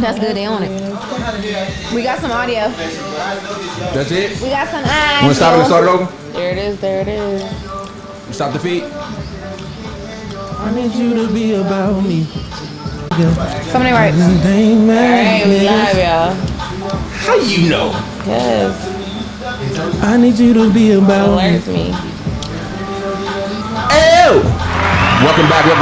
That's good. They on it. We got some audio. That's it? We got some. Want to stop it and start it over? There it is. There it is. Stop the feet. I need you to be about me. Somebody right. Alright, we live, y'all. How you know? Yes. I need you to be about me. Alerts me. Ew! Welcome back to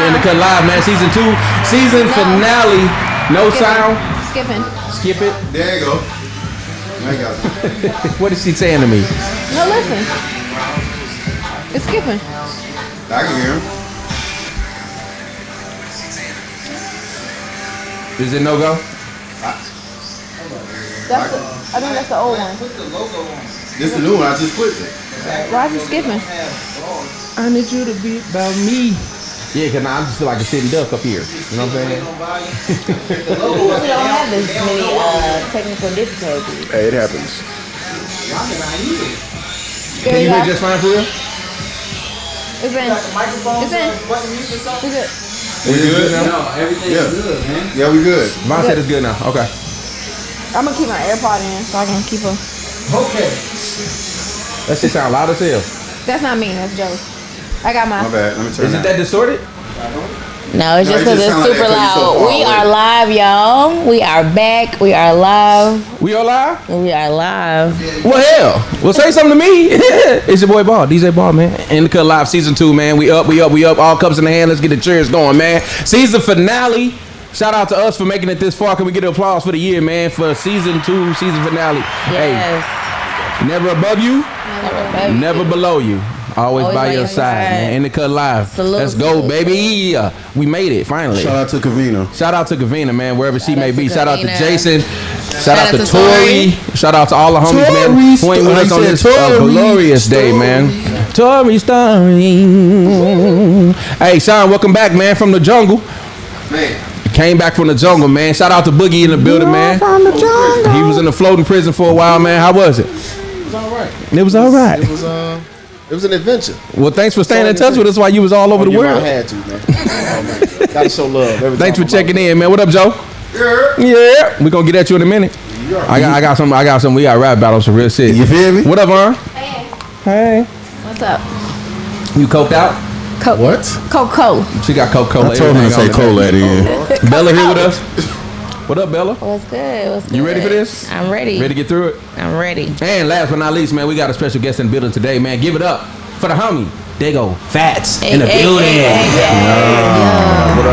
In the Cut Live, man. Season 2, season finale. No sound. Skipping. Skip it. There you go. I got it. What is she saying to me? No, listen. It's skipping. I can hear him. Is it no go? I think that's the old one. This is the new one. I just clicked it. Why is it skipping? I need you to be about me. Yeah, because I just feel like a sitting duck up here. You know what I'm saying? We don't have this many technical difficulties. Hey, it happens. Can you hear just fine for real? It's in. It's in. We good. We good now? No, everything's good, man. Yeah, we good. Vaughn said it's good now. Okay. I'm gonna keep my AirPod in so I can keep a. Okay. That shit sound loud as hell. That's not me. That's Joe. I got my. My bad. Let me turn Is it that distorted? No, it's No, just it because just it's sound like super that 'cause you're so loud. far We away. are live, y'all. We are back. We are live. We all live? We are live. Well, hell. Well, say something to me. It's your boy Ball, DJ Ball, man. In the Cut Live Season 2, man. We up. All cups in the hand. Let's get the cheers going, man. Season finale. Shout out to us for making it this far. Can we get an applause for the year, man? For Season 2, season finale. Yes. Hey, never above you, never below you. Always by your side, man. In the Cut Live. Salute, Let's go, salute, baby. We made it, finally. Shout out to Kavina. Shout out to Kavina, man, wherever she may out be. to Shout out to Kavina. Jason. Shout out to to Tori. Shout out to all the homies, man, who ain't with us on this glorious day, man. Tori Story. Hey, Sean, welcome back, man, from the jungle. Man. Came back from the jungle, man. Shout out to Boogie in the building, man. He was in the floating prison for a while, man. How was it? It was all right. It was all right. It was an adventure. Well, thanks for staying in touch with us while you was all over the world. I had to, man. Oh, man. Gotta show love. Every Thanks time for checking in, man. What up, Joe? Yeah. Yeah, we gonna get at you in a minute. I got some. We got rap battles for real shit. You feel me? What up, Vaughn? Hey. What's up? You coked out? Coke. What? Coca-Cola. She got Coca-Cola. I told her to say cola at the end. Bella here with us. What up, Bella? What's good? What's good? You ready for this? I'm ready. Ready to get through it? I'm ready. And last but not least, man, we got a special guest in the building today, man. Give it up for the homie, Daygo Fatts in the building.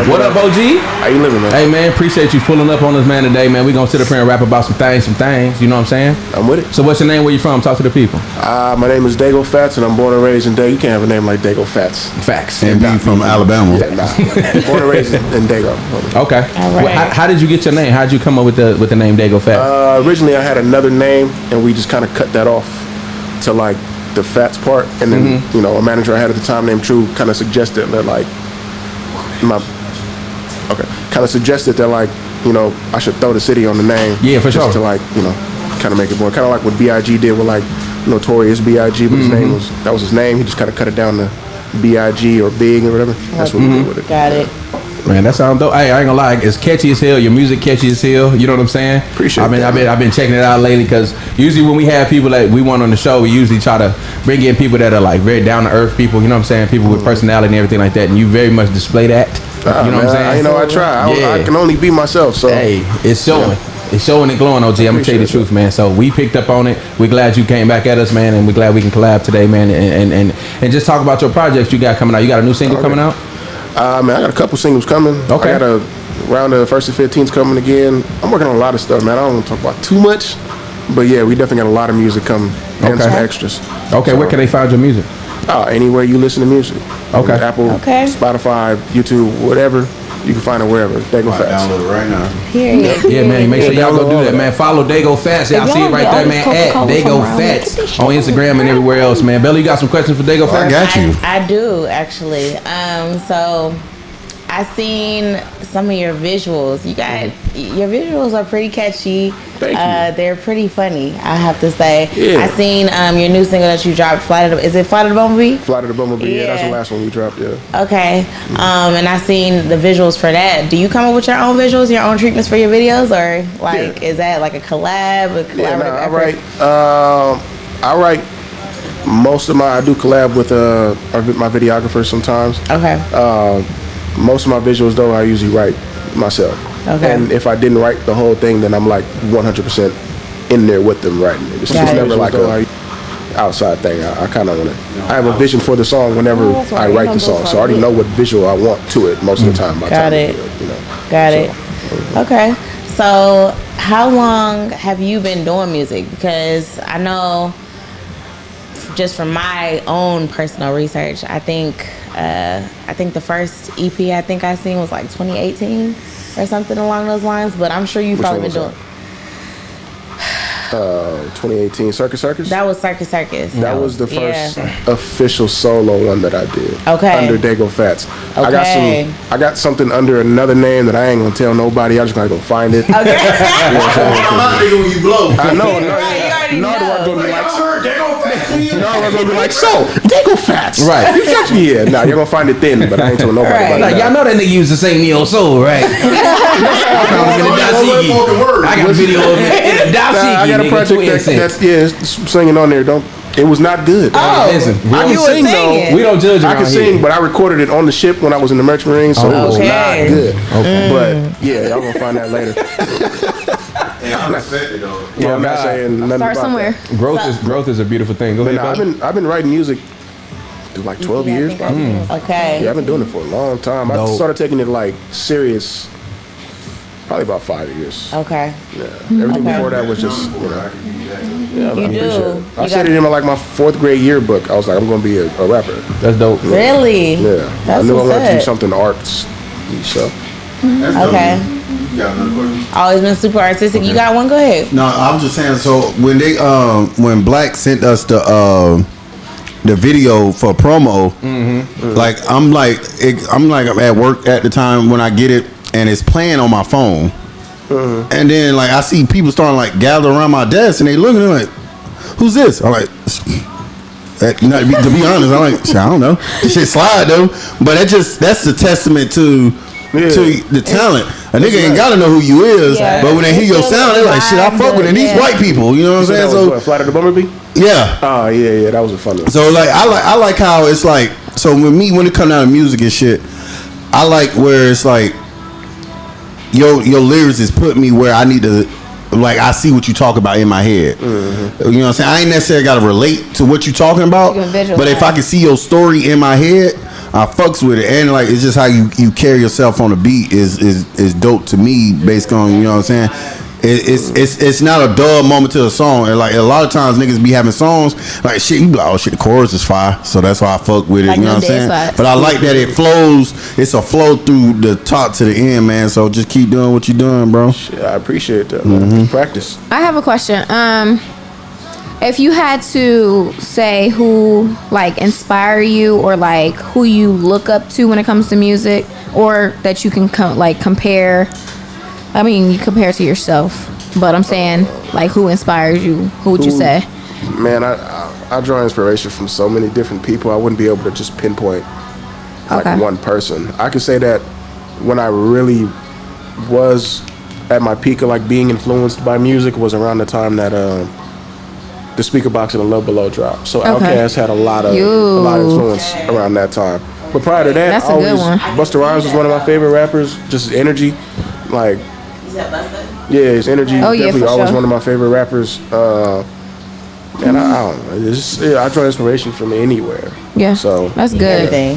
What up, OG? How you living, man? Hey, man, appreciate you pulling up on us, man, today, man. We gonna sit up here and rap about some things, you know what I'm saying? I'm with it. So what's your name, where you from? Talk to the people. My name is Daygo Fatts, and I'm born and raised in Dago. You can't have a name like Daygo Fatts. Facts. And being from Alabama. Yeah, nah. Born and raised in Dago. Okay. All right. Well, how did you get your name? How did you come up with the name Daygo Fatts? Originally, I had another name, and we just kind of cut that off to like the Fats part, and then you know, a manager I had at the time named True kind of suggested that you know, I should throw the city on the name. Yeah, for just sure. to like, you know, kind of make it more kind of like what B.I.G. did with like Notorious B.I.G. But his name was his name. He just kind of cut it down to B.I.G. or Big or whatever. That's what we did with it. Got it. Man, that sounds dope. Hey, I ain't gonna lie, it's catchy as hell. Your music catchy as hell. You know what I'm saying? Appreciate I've that. been checking it out lately because usually when we have people that we want on the show, we usually try to bring in people that are like very down to earth people. You know what I'm saying? People with personality and everything like that. And you very much display that. You know what I'm saying? You know, I try. Yeah. I can only be myself. So Hey, it's showing. It's showing and glowing, OG. I'm gonna tell you the truth, man. So we picked up on it. We're glad you came back at us, man, and we're glad we can collab today, man. And just talk about your projects you got coming out. You got a new single coming out? Man, I got a couple singles coming. Okay. I got a round of First and 15's coming again. I'm working on a lot of stuff, man. I don't want to talk about too much, but yeah, we definitely got a lot of music coming and some extras. Okay, where can they find your music? Anywhere you listen to music. Okay. Apple, Okay. Spotify, YouTube, whatever. You can find it wherever. Daygo Fatts. Download it right now. Period. Yeah, man. Make sure y'all go do that, man. Follow Daygo Fatts. Y'all If see it y'all right get there, all man. this At Coca-Cola Daygo from around, Fatts get this on Instagram and everywhere else, man. Bella, you got some questions for Daygo Fatts? I got you. I do actually. So I I seen some of your visuals. Your visuals are pretty catchy. Thank you. They're pretty funny, I have to say. Yeah. I seen your new single that you dropped, is it Flight of the Bumblebee? Flight of the Bumblebee, yeah, that's the last one we dropped, yeah. Okay. And I seen the visuals for that. Do you come up with your own visuals, your own treatments for your videos, or like is that like a collab, a collaborative effort? I write most of I do collab with my videographers sometimes. Okay. Most of my visuals though I usually write myself. Okay. And if I didn't write the whole thing, then I'm like 100% in there with them writing it. It's just never like a outside thing. I kind of want to. I have a vision for the song whenever I write the song, so I already know what visual I want to it most of the time. Got it. Got it. Okay. So, how long have you been doing music? Because I know, just from my own personal research, I think the first EP I think I seen was like 2018 or something along those lines. But I'm sure you've probably been doing. 2018 Circus Circus. That was Circus Circus. That was the first official solo one that I did. Okay. Under Daygo Fatts. Okay. I got something under another name that I ain't gonna tell nobody. I'm just gonna go find it. Okay. When you blow. I know. You already know. We're gonna be like, so Daygo Fatts, right? Yeah, nah, you're gonna find it then, but I ain't telling nobody about Like, it. y'all know that nigga used to sing Neo Soul, right? I got a video of it in a dashiki. I got a project that's singing on there. It was not good. Listen, I can sing though. We don't judge. I can sing, but I recorded it on the ship when I was in the Merchant Marine, so it was not good. Okay. But yeah, y'all gonna find that later. I'm not saying nothing Start about somewhere. that. Growth is a beautiful thing. Go ahead, I've been writing music through like 12 years, probably. Okay. Yeah, I've been doing it for a long time. I started taking it like serious probably about 5 years. Okay. Yeah. Everything before that was just, You do. I said it in my 4th grade yearbook. I was like, I'm going to be a rapper. That's dope. Really? Yeah. That's I knew I what's wanted to do up. something arts. So. Okay. You got another question? Always been super artistic. You got one? Go ahead. No, I was just saying. So when they when Black sent us the video for promo, like I'm at work at the time when I get it, and it's playing on my phone, and then like I see people starting like gather around my desk, and they looking at me like, "Who's this?" I'm like. To be honest, I'm like, I don't know. This shit slide though, but that's the testament to the talent. A nigga ain't gotta know who you is, but when they hear your sound, they're like, shit, I fuck with it. And these white people, you know what I'm saying? So, Flight of the Bumblebee? Yeah. Oh yeah, that was a fun one. So like, I like how it's like. So when it comes down to music and shit, I like where it's like, your lyrics is putting me where I need to. Like I see what you talk about in my head. You know what I'm saying? I ain't necessarily gotta relate to what you talking about, but if I can see your story in my head, I fucks with it. And like it's just how you carry yourself on the beat is dope to me, based on, you know what I'm saying. It's not a dull moment to a song. And like a lot of times niggas be having songs like shit, you be like, oh shit, the chorus is fire, so that's why I fuck with it. Like you know what I'm saying? But I like that it flows. It's a flow through the top to the end, man. So just keep doing what you're doing, bro. Shit, I appreciate that, man. Practice. I have a question. If you had to say who like inspire you or like who you look up to when it comes to music, or that you can compare. I mean, you compare to yourself, but I'm saying like who inspires you? Who would you say? Man, I draw inspiration from so many different people. I wouldn't be able to just pinpoint like one person. I could say that when I really was at my peak of like being influenced by music was around the time that the Speaker Box and the Love Below dropped. So Outkast had a lot of influence around that time. But prior to that, That's a good one. Busta Rhymes was one of my favorite rappers. Just his energy, like. Yeah, his energy definitely always one of my favorite rappers. And I don't know. I draw inspiration from anywhere. Yeah, so that's good. Hey,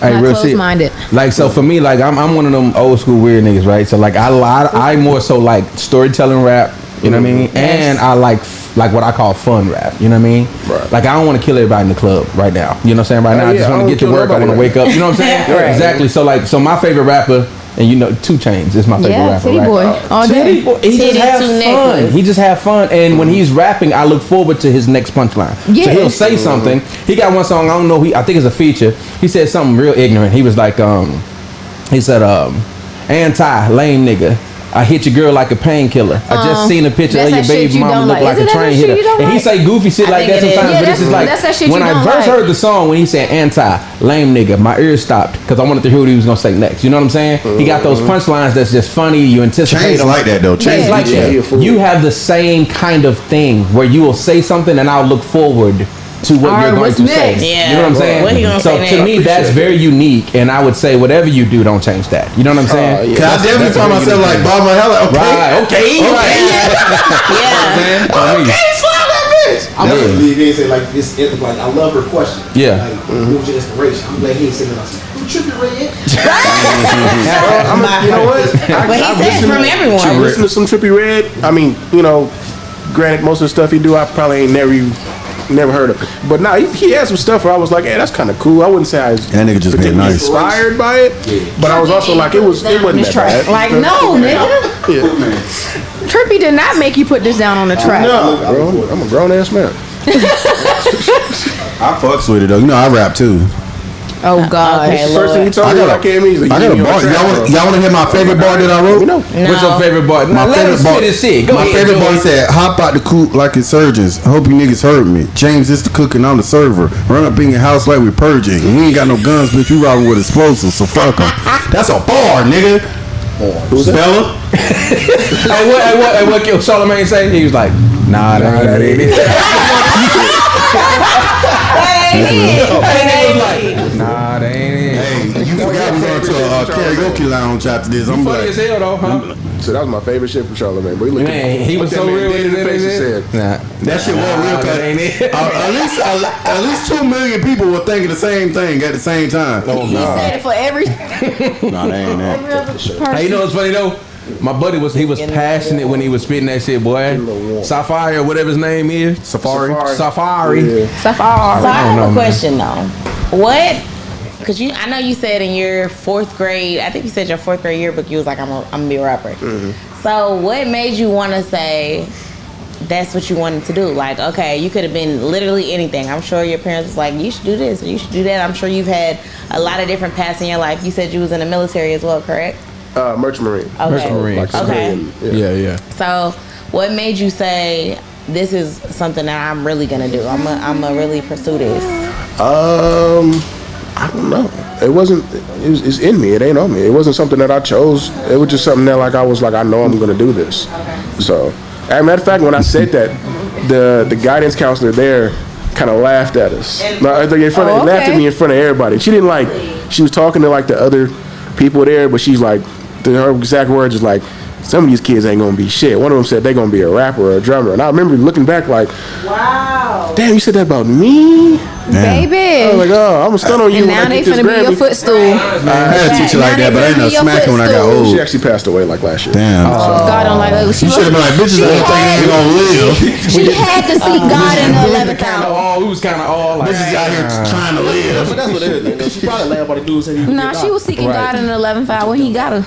not real close-minded. shit. Like, so for me, like I'm one of them old school weird niggas, right? So like I more so like storytelling rap, you know what I mean? And I like what I call fun rap, you know what I mean? Right. Like I don't want to kill everybody in the club right now. You know what I'm saying? Right now, I just want to get to work. I want to wake up. You know what I'm saying? Exactly. So my favorite rapper. And you know, 2 Chainz is my favorite rapper, Titty right? Boy. All day. He just have fun. He just have fun. And when he's rapping, I look forward to his next punchline. Yeah. So he'll say something. He got one song, I don't know, I think it's a feature. He said something real ignorant. He was like, He said, anti lame nigga. I hit your girl like a painkiller. I just seen a picture of your baby mama look like a train hitter. And he say goofy shit like that sometimes, but it's just like when I first heard the song when he said anti lame nigga, my ears stopped because I wanted to hear what he was gonna say next. You know what I'm saying? He got those punchlines that's just funny. You anticipate Chains them. like that though. Chains like that. You have the same kind of thing where you will say something and I'll look forward to what you're going to say. Yeah. You know what I'm saying? What he gonna so say to me, next? that's very unique, and I would say whatever you do, don't change that. You know what I'm saying? Cause I definitely find myself like Bob my hell. Right. Okay. Yeah. Slap that bitch. I'm gonna leave here and say like this. Like I love her question. Yeah. Like, what was your inspiration? I'm glad he ain't saying that. I'm tripping red. You know what? But he said from everyone. I listen to some Trippie Redd. I mean, you know, granted, most of the stuff he do, I probably ain't never heard of. But now he had some stuff where I was like, hey, that's kind of cool. I wouldn't say I was That nigga just being nice. inspired by it, but I was also like, it wasn't that bad. Like, no, nigga. Yeah. Trippie did not make you put this down on the track. No, bro, I'm a grown ass man. I fucks with it though. You know I rap too. Oh God. Okay, First thing he told me, I came in, he's like, I got a bar. Y'all want to hear my favorite bar that I wrote? No. What's your favorite bar? My favorite bar. My favorite bar said, "Hop out the coop like insurgents. Hope you niggas heard me. James is the cook and I'm the server. Run up in your house like we purging. We ain't got no guns, bitch. We robbing with explosives. So fuck 'em." That's a bar, nigga. Who's Bella? Hey, what Charlamagne say? He was like, nah, that ain't it. Nah, that ain't it. Hey, you forgot we going to a karaoke lounge after this. I'm Funny like, as hell though, huh? So that was my favorite shit from Charlamagne. But Man, he was so real with face and it. said, Nah, that shit was real. that ain't it. At least 2 million people were thinking the same thing at the same time. He said it for every Nah, that ain't that. every other person. Hey, you know what's funny though? My buddy was passionate when he was spitting that shit, boy. Safari or whatever his name is. Safari. Yeah. So I have a question though. What? Because I know you said in your 4th grade, I think you said your 4th grade yearbook, you was like, I'm gonna be a rapper. So what made you want to say that's what you wanted to do? Like, okay, you could have been literally anything. I'm sure your parents was like, you should do this or you should do that. I'm sure you've had a lot of different paths in your life. You said you was in the military as well, correct? Merchant Marine. Okay. Merchant Marine. Like Okay. civilian, Yeah. So what made you say this is something that I'm really gonna do? I'm gonna really pursue this. I don't know. It wasn't. It's in me. It ain't on me. It wasn't something that I chose. It was just something that like I was like, I know I'm gonna do this. So, as a matter of fact, when I said that, the guidance counselor there kind of laughed at us. Laughed at me in front of everybody. She didn't like. She was talking to like the other people there, but she's like, her exact words is like, some of these kids ain't gonna be shit. One of them said they gonna be a rapper or a drummer, and I remember looking back like, wow, damn, you said that about me. Baby. I was like, oh, I'm gonna stun on you. And now they finna be your footstool. I had a teacher like that, but I ain't no smacking when I got old. She actually passed away like last year. Damn. God don't like that. You should have been like, bitches ain't think they ain't gonna live. She had to seek God in the 11th hour. We was kind of all like, Bitches out here trying to live. But that's what it is. She probably laughed about the dudes saying Nah, she was seeking God in the 11th hour when he got her.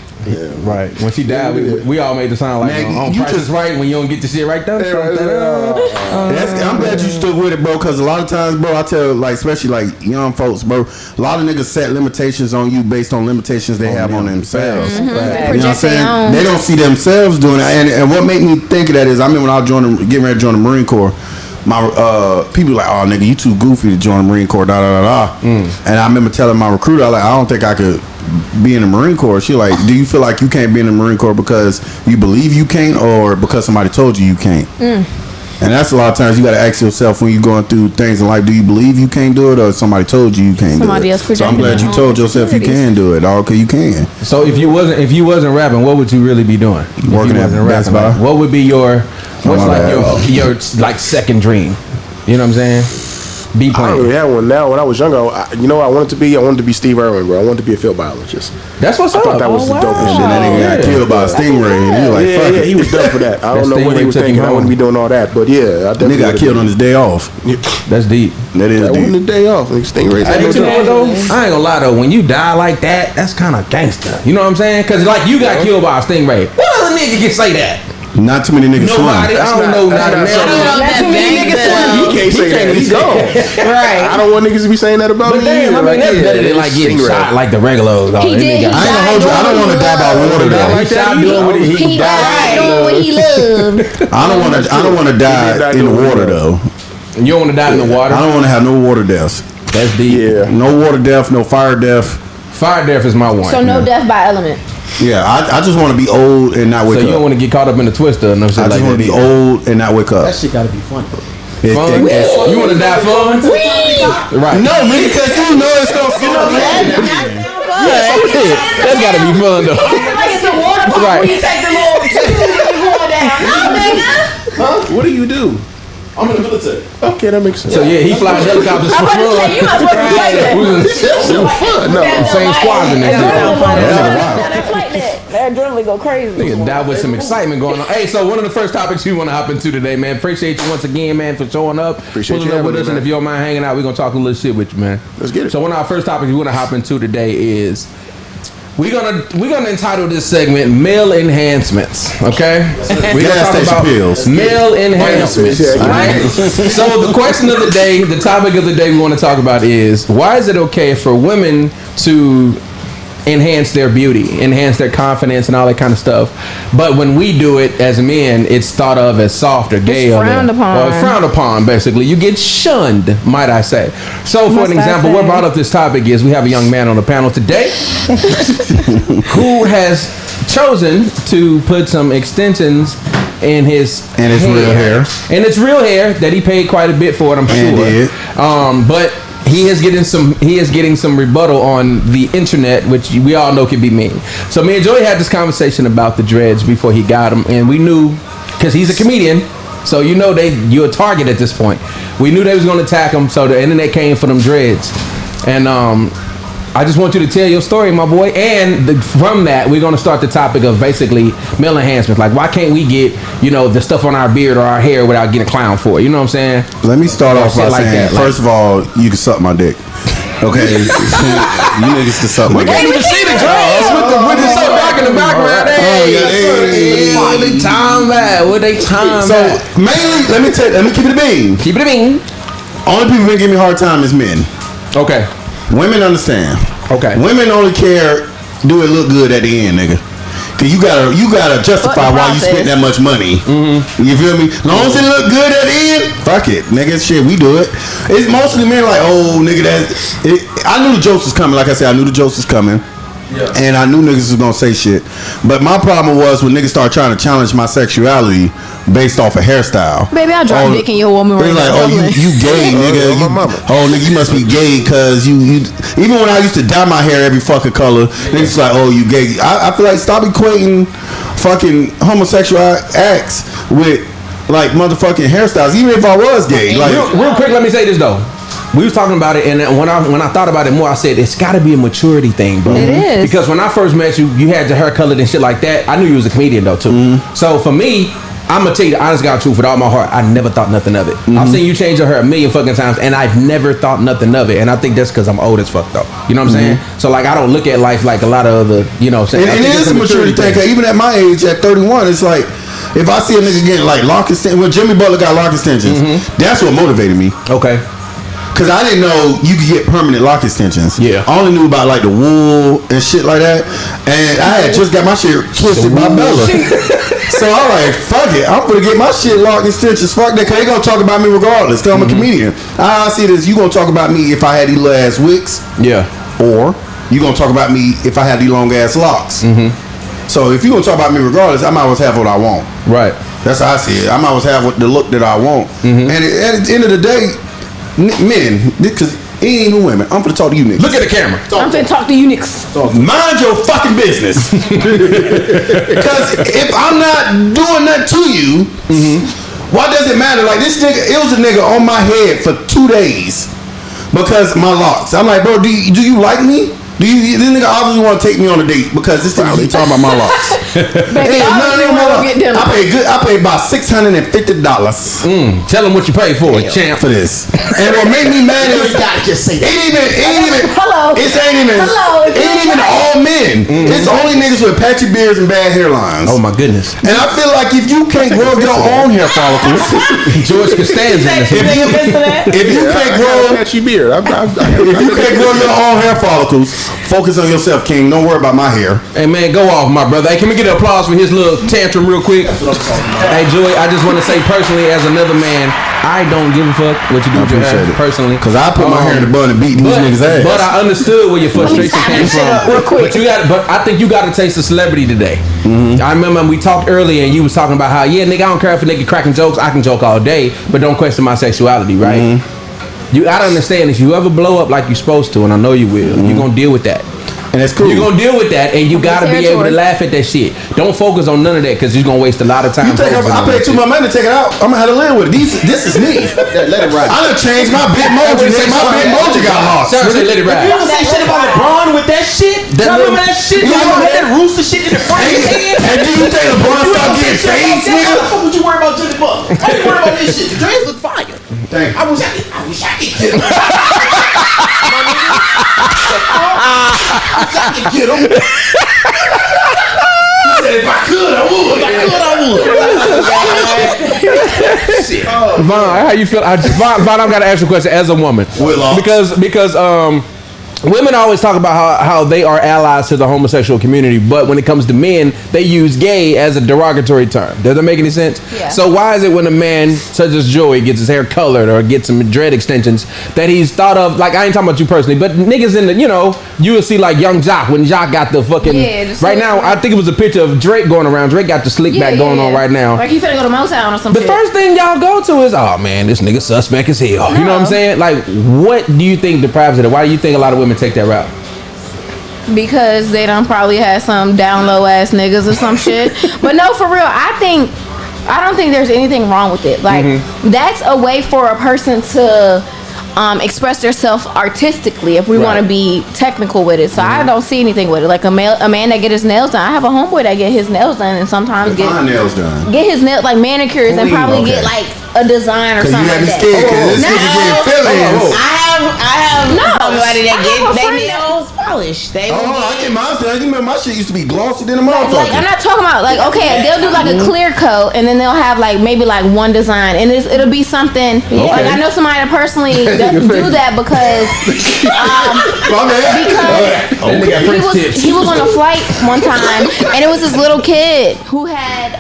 right. When she died, we all made the sound like, Man, on you Price is Right, when you don't get the shit right though. I'm glad you stuck with it, bro, because a lot of times, bro, I tell, like, especially like young folks, bro, a lot of niggas set limitations on you based on limitations they have on themselves. You know what I'm saying? They don't see themselves doing that. And what made me think of that is, I remember when I was getting ready to join the Marine Corps, my people like, oh nigga, you too goofy to join the Marine Corps, da da da da. And I remember telling my recruiter, I don't think I could be in the Marine Corps. She like, do you feel like you can't be in the Marine Corps because you believe you can't, or because somebody told you can't? And that's a lot of times you got to ask yourself when you're going through things in life, do you believe you can't do it, or somebody told you can't Somebody do it? else So I'm glad you told yourself you can do it, okay, you can. So if you wasn't rapping, what would you really be doing? Working at Best Buy. What would be your your like second dream? You know what I'm saying? Be I playing. don't really have one now. When I was younger, you know what I wanted to be? I wanted to be Steve Irwin, bro. I wanted to be a field biologist. That's what's I up. thought that was the dopest shit. And that nigga got killed by a stingray, and he was like, fuck Yeah, it. he was done for that. I don't know what he was thinking. I wouldn't be doing all that, but yeah, I definitely Nigga got killed on his day off. That's deep. That is That wasn't deep. the day off. Like, Stingrays. I ain't gonna lie though, when you die like that, that's kind of gangster. You know what I'm saying? Because like you got killed by a stingray. What other nigga can say that? Not too many niggas Nobody. swim. I don't know. That's Not not a something- man. That's gangsta. He can't say that. He's gone. Right. I don't want niggas to be saying that about But me. damn, I either. mean, that's yeah, better than like getting stingray. shot like the regulars. He did. He I ain't gonna hold you. I don't want to die by water though. He shot doing what he He died. died doing what he loved. I don't want to die in the water though. You don't want to die in the water. I don't want to have no water deaths. That's deep. Yeah. No water death, no fire death. Fire death is my one. So no death by element. Yeah, I just want to be old and not wake So up. you don't want to get caught up in the twister or no shit I like just that. want to be either. old and not wake up. That shit gotta be fun. Fun? You want to die fun? Right. No, man, because you know it's gonna feel That's got to be fun though. Like it's the water park Right. where you take the little going down. No, nigga. What do you do? I'm in the military. Okay, that makes sense. So yeah, he flying helicopters for I'm about to say, you fun. might as well be like that. We was in Fun. No. same squadron and shit. That flight net. That adrenaline go crazy. Nigga died with some excitement going on. Hey, so one of the first topics we want to hop into today, man. Appreciate you once again, man, for showing up. Appreciate pulling you up with having us, me, and man. if you don't mind hanging out, we're gonna talk a little shit with you, man. Let's get it. So one of our first topics we want to hop into today is we're gonna entitle this segment "Male Enhancements." Okay, we're gonna Gas talk station about pills. male enhancements. Yeah, All right. So the question of the day, the topic of the day we want to talk about is why is it okay for women to enhance their beauty, enhance their confidence, and all that kind of stuff, but when we do it as men, it's thought of as soft or gay or frowned upon. Or frowned upon. Basically, you get shunned, might I say? So, for Must an I example, say? what brought up this topic is we have a young man on the panel today who has chosen to put some extensions in his And it's real hair. and it's real hair that he paid quite a bit for it, I'm And sure. did. But he is getting some rebuttal on the internet, which we all know can be mean. So me and Joey had this conversation about the dreads before he got them, and we knew because he's a comedian, so you know you're a target at this point. We knew they was gonna attack him, so the internet came for them dreads, and I just want you to tell your story, my boy, and from that we're gonna start the topic of basically male enhancements. Like, why can't we get the stuff on our beard or our hair without getting clowned for it? You know what I'm saying? Let me start off Shit by like saying, that, like- first of all, you can suck my dick. Okay, you niggas can suck my Can't dick. even see the dreads with it so dark in the background. Hey, what they time at? What they time So at? mainly, let me keep it a bean. Keep it a bean. Only people that give me a hard time is men. Okay. Women understand. Okay. Women only care, do it look good at the end, nigga. Cause you gotta justify Fuck the why you spent process. that much money. You feel me? As long as it look good at the end, fuck it, nigga. Shit, we do it. It's mostly men like, oh, nigga, I knew the jokes was coming. Like I said, I knew the jokes was coming. Yeah. And I knew niggas was gonna say shit. But my problem was when niggas started trying to challenge my sexuality based off a hairstyle. Baby, I'll drop dick in your woman right It's like, now. oh, you gay, nigga. my mama. Nigga, you must be gay because you. Even when I used to dye my hair every fucking color, niggas like, oh, you gay. I feel like stop equating fucking homosexual acts with like motherfucking hairstyles. Even if I was gay, like Real quick, let me say this though. We was talking about it, and when I thought about it more, I said it's got to be a maturity thing, bro. It is. Because when I first met you, you had your hair colored and shit like that. I knew you was a comedian though too. So for me, I'm gonna tell you the honest God truth with all my heart. I never thought nothing of it. I've seen you change your hair a million fucking times, and I've never thought nothing of it. And I think that's because I'm old as fuck though. You know what I'm saying? So like I don't look at life like a lot of other, you know. What I'm saying? I and think it it's is a maturity thing. 'Cause even at my age, at 31, it's like if I see a nigga getting like lock extensions, when Jimmy Butler got lock extensions, that's what motivated me. Okay. Cause I didn't know you could get permanent lock extensions. Yeah. I only knew about like the wool and shit like that. And I had just got my shit twisted by Bella. So I'm like, fuck it. I'm gonna get my shit lock extensions. Fuck that. Cause they gonna talk about me regardless. Cause I'm a comedian. I see this. You gonna talk about me if I had these little ass wigs. Yeah. Or you gonna talk about me if I had these long ass locks. So if you gonna talk about me regardless, I might as well have what I want. Right. That's how I see it. I might as well have the look that I want. And at the end of the day, men, because it ain't even women. I'm gonna talk to you niggas. Look at the camera. I'm finna talk to you niggas. Mind your fucking business. Because if I'm not doing that to you, why does it matter? Like this nigga, it was a nigga on my head for 2 days because my locks. I'm like, bro, do you like me? This nigga obviously want to take me on a date because this nigga keep talking about my locks. Baby, Hey, I no, don't my want lock. to get dinner. I paid good. I paid about $650. Tell them what you paid for, champ. For this. And what made me mad is You gotta just say that. it ain't even Hello. It ain't even all men. It's only niggas with patchy beards and bad hairlines. Oh my goodness. And I feel like if you can't grow your own hair follicles, George Costanza in this. if you can't grow Patchy beard. if you can't grow your own hair follicles, focus on yourself, King. Don't worry about my hair. Hey man, go off, my brother. Hey, can we get an applause for his little tantrum real quick? Hey, Joey, I just want to say personally, as another man, I don't give a fuck what you do with your hair personally. Cause I put my hair in the bun and beat these niggas' ass. But I understood where your frustration came from. But I think you got to taste the celebrity today. I remember we talked earlier and you was talking about how, yeah, nigga, I don't care if a nigga cracking jokes. I can joke all day, but don't question my sexuality, right? You gotta understand, if you ever blow up like you're supposed to, and I know you will, you're gonna deal with that. And that's cool. You're gonna deal with that, and you gotta be able to laugh at that shit. Don't focus on none of that, because you're gonna waste a lot of time. I paid too much money to take it out. I'm gonna have to live with it. This is me. Let it ride. I done changed my Bitmoji. My Bitmoji got lost. Sarah say, let it ride. You ever say shit about LeBron with that shit? Y'all remember that shit? You ever had that rooster shit in the front of his head? And do you think LeBron start getting face, How nigga? the fuck would you worry about Jimmy Butler? Why you worry about this shit? The dreads look fire. Thank you. I wish I could get him. I could get him. He said, if I could, I would. Shit. Vaughn, how you feel? Vaughn, I gotta ask you a question as a woman. Because women always talk about how they are allies to the homosexual community, but when it comes to men, they use gay as a derogatory term. Does that make any sense? Yeah. So why is it when a man such as Joey gets his hair colored or gets some dread extensions that he's thought of, like, I ain't talking about you personally, but niggas in the, you will see like Young Jock when Jock got the fucking, right now, I think it was a picture of Drake going around. Drake got the slick back going on right now. Like he finna go to Motown or something. The first thing y'all go to is, oh man, this nigga suspect as hell. You know what I'm saying? Like, what do you think deprives it? Why do you think a lot of women take that route? Because they done probably had some down low ass niggas or some shit. But no, for real, I don't think there's anything wrong with it. Like that's a way for a person to express themselves artistically, if we want to be technical with it. So I don't see anything with it. Like a man that get his nails done. I have a homeboy that get his nails done and sometimes get nails done. Get his nails like manicures and probably get like a design or something like that. This nigga getting feelings. I have somebody that get their nails polished. I get mine done. You remember my shit used to be glossy than a Like, motherfucker. I'm not talking about like, okay, they'll do like a clear coat and then they'll have like maybe like one design and it'll be something. Like I know somebody that personally do that because he was on a flight one time and it was this little kid who had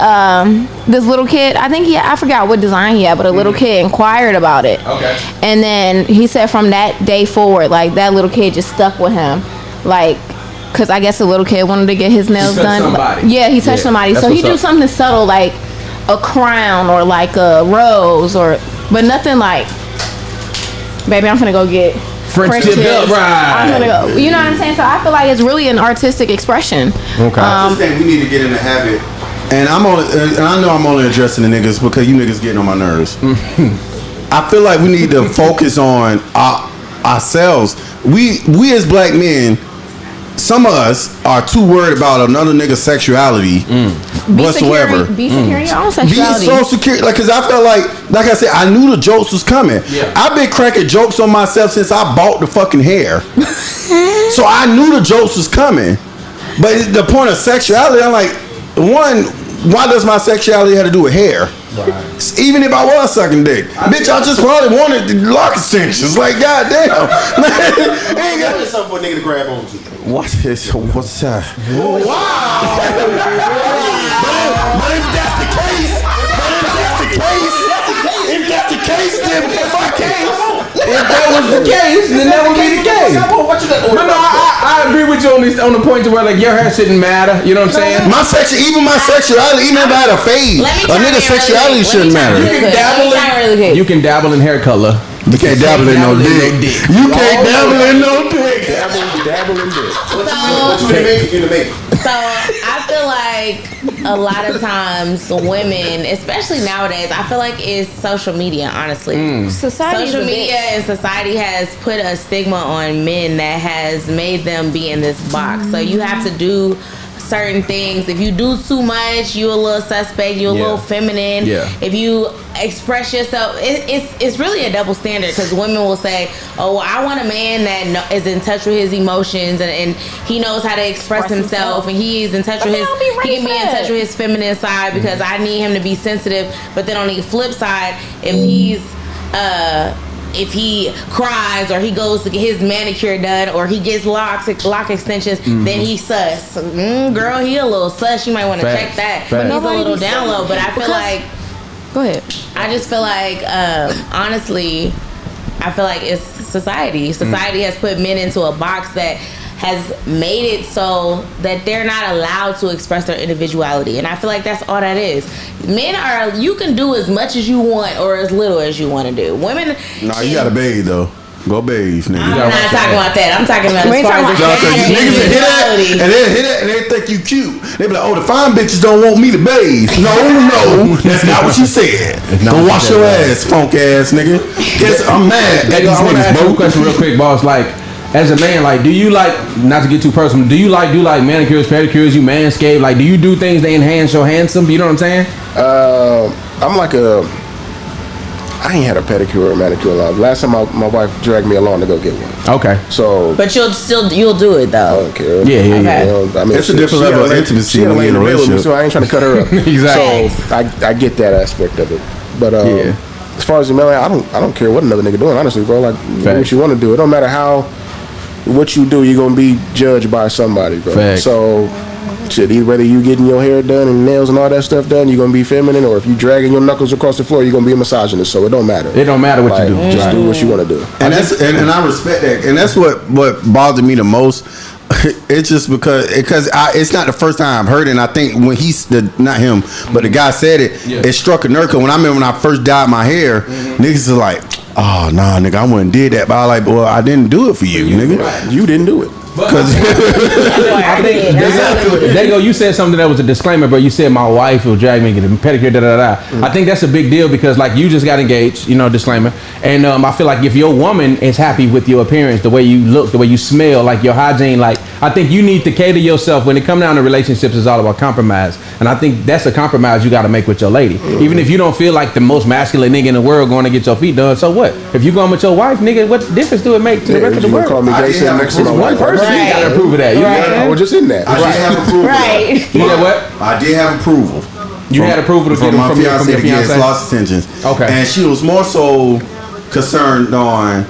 this little kid. I forgot what design he had, but a little kid inquired about it. Okay. And then he said from that day forward, like that little kid just stuck with him, like. Cause I guess the little kid wanted to get his nails done. Somebody. Yeah, he touched somebody. So he do something subtle like a crown or like a rose but nothing like, baby, I'm finna go get French tip up, right? I'm gonna go. You know what I'm saying? So I feel like it's really an artistic expression. Okay. I just think we need to get in the habit. And I know I'm only addressing the niggas because you niggas getting on my nerves. I feel like we need to focus on ourselves. We as black men, some of us are too worried about another nigga's sexuality whatsoever. Be secure in your own sexuality. Be so secure, like, cause I felt like I said, I knew the jokes was coming. Yeah. I've been cracking jokes on myself since I bought the fucking hair. So I knew the jokes was coming. But the point of sexuality, I'm like, one, why does my sexuality have to do with hair? Right. Even if I was sucking dick, bitch, I just probably wanted the lock extensions. Like, goddamn, ain't got something for a nigga to grab onto. Watch this. What's that? Wow. But if that's the case, then fuck it. If that was the case, then that would be the case. But no, I agree with you on the point to where like your hair shouldn't matter. You know what I'm saying? My sexuality, even if I had a fade, a nigga's sexuality shouldn't matter. You can dabble in hair color. You can't dabble in no dick. You can't dabble in no dick. Dabble in dick. What you in the making? So I feel like a lot of times women, especially nowadays, I feel like it's social media, honestly. Social media and society has put a stigma on men that has made them be in this box. So you have to do certain things. If you do too much, you a little suspect. You a little feminine. Yeah. If you express yourself, it's really a double standard because women will say, "Oh, well, I want a man that is in touch with his emotions and he knows how to express himself and he's in touch with he can be in touch with his feminine side because I need him to be sensitive." But then on the flip side, if he cries or he goes to get his manicure done or he gets lock extensions, then he sus. Girl, he a little sus. You might want to check that. But he's a little down low. But I feel like, go ahead. I just feel like, honestly, I feel like it's society. Society has put men into a box that has made it so that they're not allowed to express their individuality. And I feel like that's all that is. Men are, you can do as much as you want or as little as you want to do. Women... Nah, you gotta bathe, though. Go bathe, nigga. I'm not talking about that. I'm talking about as far as niggas that hear that, and they think you cute. They be like, oh, the fine bitches don't want me to bathe. No, that's not what she said. Go wash your ass, funk ass nigga. Guess I'm mad. I want to ask you a question real quick, boss. Like, as a man, like, do you like, not to get too personal, do you like manicures, pedicures, you manscape? Like, do you do things that enhance your handsome? You know what I'm saying? I'm like I ain't had a pedicure or manicure in a while. Last time my wife dragged me along to go get one. Okay. So, but you'll do it though. I don't care. Yeah. You know, I mean, it's a different level of intimacy when you're in a relationship. So I ain't trying to cut her up. Exactly. So I get that aspect of it. But as far as the man, I don't care what another nigga doing. Honestly, bro, like do what you want to do. It don't matter what you do. You're gonna be judged by somebody, bro. Fact. So. Shit, whether you getting your hair done and nails and all that stuff done, you're gonna be feminine, or if you dragging your knuckles across the floor, you're gonna be a misogynist. So it don't matter. It don't matter what you do. Just do what you want to do. And that's and I respect that. And that's what bothered me the most. It's just because it's not the first time I've heard it. And I think when not him, but the guy said it, it struck a nerve. When I first dyed my hair, niggas are like, oh nah, nigga, I wouldn't did that. But I like, well, I didn't do it for you, nigga. Right. You didn't do it. I think Daygo, you said something that was a disclaimer, but you said my wife will drag me to get a pedicure, I think that's a big deal because, like, you just got engaged, disclaimer. And I feel like if your woman is happy with your appearance, the way you look, the way you smell, like your hygiene, like, I think you need to cater yourself. When it comes down to relationships, it's all about compromise. And I think that's a compromise you got to make with your lady. Even if you don't feel like the most masculine nigga in the world going to get your feet done, so what? If you going with your wife, nigga, what difference do it make to the rest of the world? Call me gay next to my one person. You gotta approve of that. I was just in that. I did have approval. Right. You did what? I did have approval. You had approval to get from my from fiance your to get fiance? lost attentions. Okay. And she was more so concerned on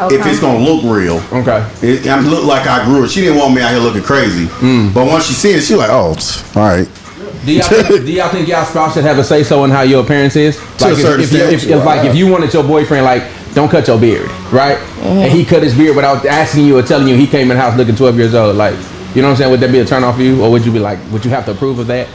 if it's gonna look real. Okay. It look like I grew it. She didn't want me out here looking crazy. But once she seen it, she like, oh, all right. Do y'all think y'all spouse should have a say so in how your appearance is? To a certain extent. If you wanted your boyfriend, like, don't cut your beard, right? And he cut his beard without asking you or telling you, he came in the house looking 12 years old, like, you know what I'm saying? Would that be a turn off for you, or would you be like, would you have to approve of that?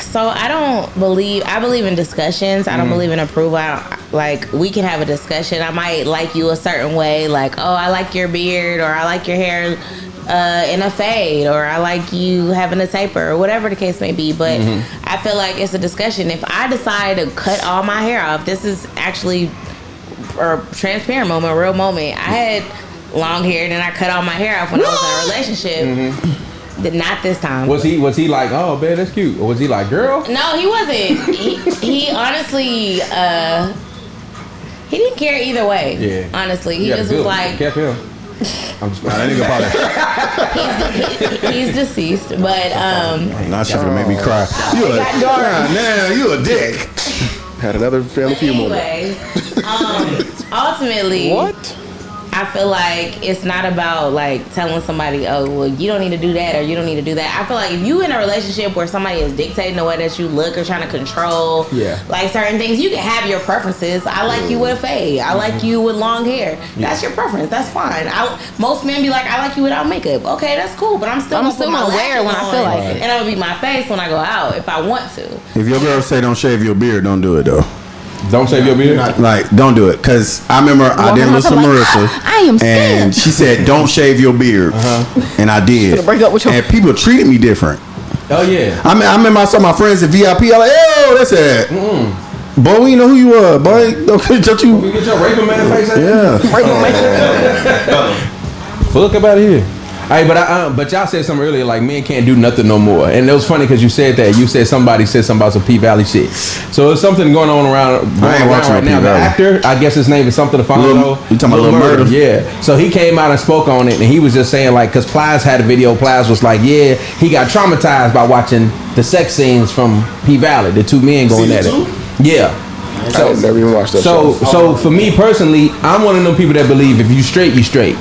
So I believe in discussions. I don't believe in approval. Like, we can have a discussion. I might like you a certain way, like, oh, I like your beard, or I like your hair in a fade, or I like you having a taper, or whatever the case may be. But I feel like it's a discussion. If I decide to cut all my hair off, this is actually a transparent moment, real moment. I had long hair, and then I cut all my hair off when I was in a relationship. Not this time. Was he like, oh man, that's cute, or was he like, girl? No, he wasn't. He honestly, he didn't care either way. Yeah. Honestly, he just was like, kept him. I'm just that nigga he's deceased, but Nah, she finna make me cry. You a dick. Had another family feud moment. Anyways, ultimately, what? I feel like it's not about like telling somebody, oh, well, you don't need to do that or you don't need to do that. I feel like if you in a relationship where somebody is dictating the way that you look or trying to control like certain things, you can have your preferences. I like you with a fade. I like you with long hair. That's your preference. That's fine. Most men be like, I like you without makeup. Okay, that's cool, but I'm still gonna wear it when I feel like it. And I'm gonna be my face when I go out if I want to. If your girl say don't shave your beard, don't do it though. Don't shave your beard? Like, don't do it. Because I remember I did listen to Marissa. I am scared. And she said, don't shave your beard. And I did. Break up with your... And people treated me different. Oh, yeah. I remember I saw my friends at VIP. I like, oh, that's it. Boy, we know who you are, boy. Don't you... You get your raper man face out? Yeah. Fuck up out of here. Hey, but y'all said something earlier like men can't do nothing no more, and it was funny because you said that. You said somebody said something about some P Valley shit. So there's something going on around right now. The actor, I guess his name is something to follow. You talking about Lil Murder? Yeah. So he came out and spoke on it, and he was just saying like, because Plies had a video. Plies was like, yeah, he got traumatized by watching the sex scenes from P Valley, the two men going at it. Yeah. So, I never even watched that so for me personally, I'm one of them people that believe if you straight, you straight.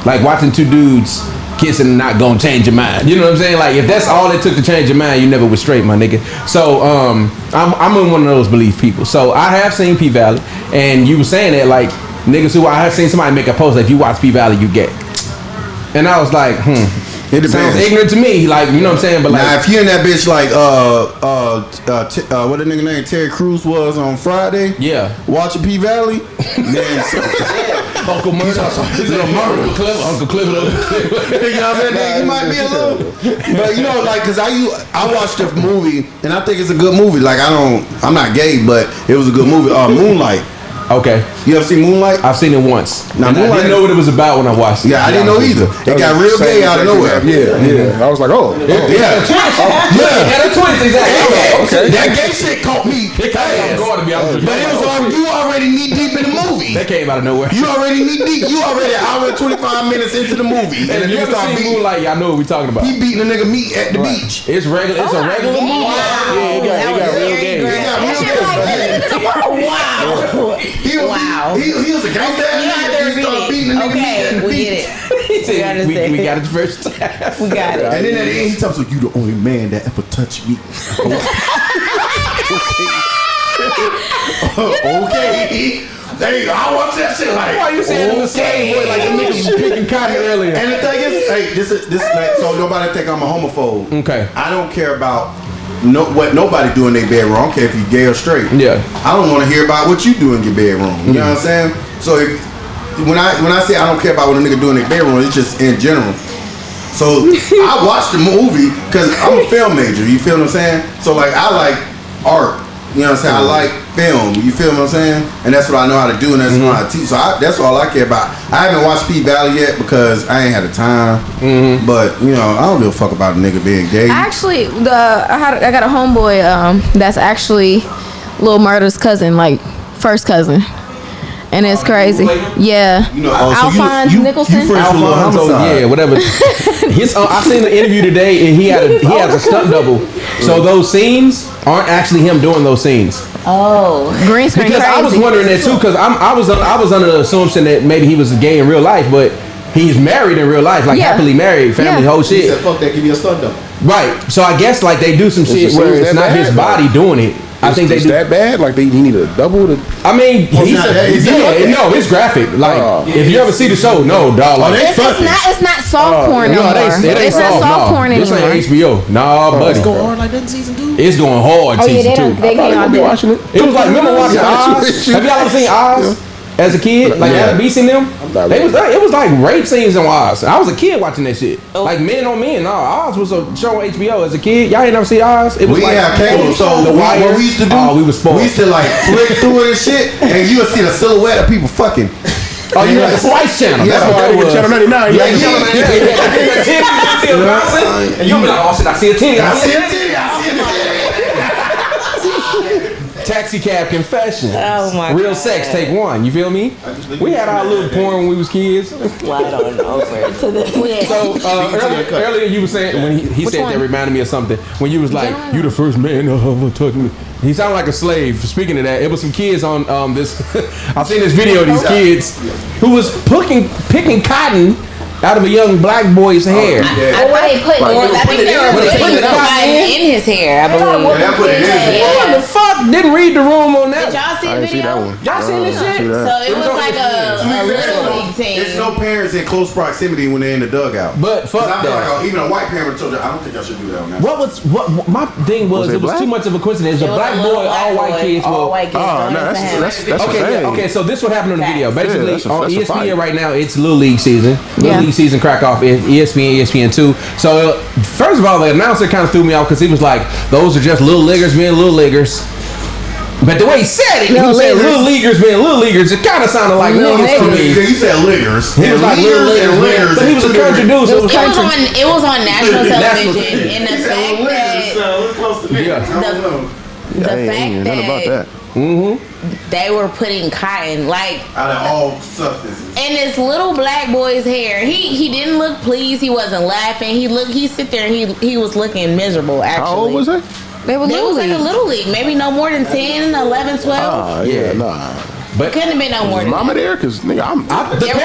Like watching two dudes kissing not gonna change your mind. You know what I'm saying? Like if that's all it took to change your mind, you never was straight, my nigga. So I'm in one of those belief people. So I have seen P Valley, and you were saying that like niggas who I have seen somebody make a post like if you watch P Valley, you gay. And I was like, it sounds ignorant to me, like you know what I'm saying. But like, now if you in that bitch like what the nigga name Terry Crews was on Friday, yeah, watching P Valley, man, Uncle Murder, Uncle Cliff, you know what I'm saying? You might be a little, but you know, like, cause I watched the movie and I think it's a good movie. Like I'm not gay, but it was a good movie. Moonlight. Okay. You ever seen Moonlight? I've seen it once. Now, I didn't know what it was about when I watched it. Yeah, I didn't know either. It got real gay out of nowhere. Yeah. I was like, oh. Yeah. Had a twist, exactly. Okay. That gay shit caught me. I'm going to be honest with you. But it was you already knee deep in the movie. That came out of nowhere. You already knee deep. You already an hour and 25 minutes into the movie. And if you ever seen Moonlight, y'all know what we talking about. He beating a nigga meat at the beach. It's regular. It's a regular movie. Wow. Yeah, it got real gay. Wow. He was a gangster. Okay, we get it. We got it the first time. We got it. And then at the end, he tells us, "You the only man that ever touched me." Okay. Hey, I watch that shit like. Why you saying in the same way like the niggas was picking cotton earlier? And the thing is, hey, this like, so nobody think I'm a homophobe. Okay. I don't care about what nobody do in their bedroom. I don't care if you gay or straight. Yeah. I don't want to hear about what you do in your bedroom. You know what I'm saying? So when I say I don't care about what a nigga do in their bedroom, it's just in general. So I watched the movie because I'm a film major. You feel what I'm saying? So like I like art. You know what I'm saying? I like film. You feel what I'm saying? And that's what I know how to do, and that's what I teach. So that's all I care about. I haven't watched P Valley yet because I ain't had the time. But you know, I don't give a fuck about a nigga being gay. Actually, I got a homeboy that's actually Lil Murder's cousin, like first cousin. And it's crazy. Yeah. You know, Alphonse Nicholson. Alphonse, yeah, whatever. I seen the interview today, and he has a stunt double. So those scenes aren't actually him doing those scenes. Oh, green screen. Because crazy. I was wondering that too. Because I was under the assumption that maybe he was gay in real life, but he's married in real life, like happily married, family, whole shit. He said, "Fuck that, give me a stunt double." Right. So I guess like they do some shit where it's not his body doing it. I think they do that bad. Like he need a double. I mean, it's graphic. Like if you ever see the show, no, dog. Like it's not soft porn anymore. It's not soft porn anymore. This ain't HBO. Nah, buddy. It's going hard like that in season 2. It's going hard season 2. They came out there. Watching it. It was like remember watching Oz? Have y'all ever seen Oz? As a kid, like Adam Beast in them, it was like rape scenes in Oz. I was a kid watching that shit, like men on men. No, Oz was a show on HBO as a kid. Y'all ain't never see Oz? It was we have cable, so what we used to do, we was spoiled. We used to like flick through it and shit, and you would see the silhouette of people fucking. Oh, you had the Slice channel. Yeah, That's why it was Channel 99. Yeah, and you'll be like, oh shit, I see a titty. I see a titty. Taxi cab confession. Oh my Real God. sex, take one. You feel me? We had our little porn when we was kids. Slide on over to the. So earlier you were saying when he said that reminded me of something when you was like you the first man to ever touch me. He sounded like a slave. Speaking of that, it was some kids on this. I've seen this video of these kids who was picking cotton out of a young black boy's hair. I think they were putting cotton in his hair. I believe. What the fuck? Didn't read the room on that. Did y'all see the video? Y'all seen this shit? So it was like a little league team. There's no parents in close proximity when they're in the dugout. But fuck I feel that. like even a white parent told you, I don't think I should do that on that. What my thing was it was too much of a coincidence. A black boy, all white kids. All white kids. Oh, no, that's Okay, so this what happened on the video. Basically, that's on a ESPN fight. right now, it's Little League season. Little League season crack off ESPN, ESPN2. So first of all, the announcer kind of threw me off because he was like, "Those are just little leaguers being little leaguers." But the way he said it, he was saying little leaguers being little leaguers. It kind of sounded like niggas to me. You said liggers. He was like little leaguers, but he was a country dude. So it was on national television, and the fact that they were putting cotton like out of all substances in this little black boy's hair. He didn't look pleased. He wasn't laughing. He sit there and he was looking miserable. Actually, how old was they? They was like a little league, maybe no more than 10, 11, 12. Nah. But couldn't have been no more than Mama there, cause nigga, there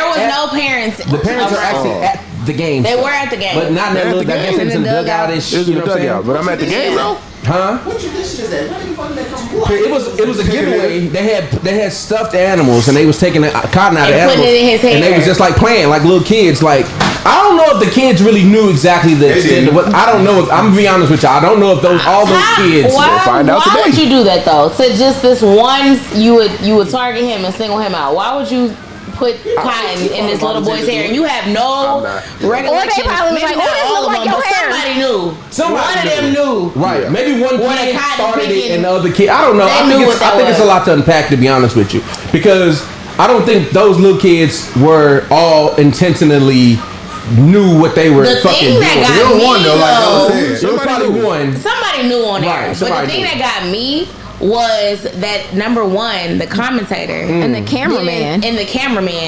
was no parents. The parents are actually at the game. They were at the game, but not in that little. I guess it was in the dugout-ish. It was in the dugout, but I'm at the game though. Huh? What tradition is that? Where the fuck did that come from? It was a giveaway. They had stuffed animals and they was taking the cotton out of animals putting it in his hair. and they was just like playing like little kids. Like I don't know if the kids really knew exactly the extent of what. I don't know. I'm gonna be honest with you. I don't know if all those kids. Why would you do that though? To just this one, you would target him and single him out. Why would you put cotton in this little boy's hair? You have no recollection. Maybe not all of them, but somebody knew. One of them knew. Right. Maybe one kid started it and the other kid. I don't know. I think it's a lot to unpack, to be honest with you, because I don't think those little kids were all intentionally knew what they were fucking doing. Somebody knew on there. But the thing that got me was that number one, the commentator and the cameraman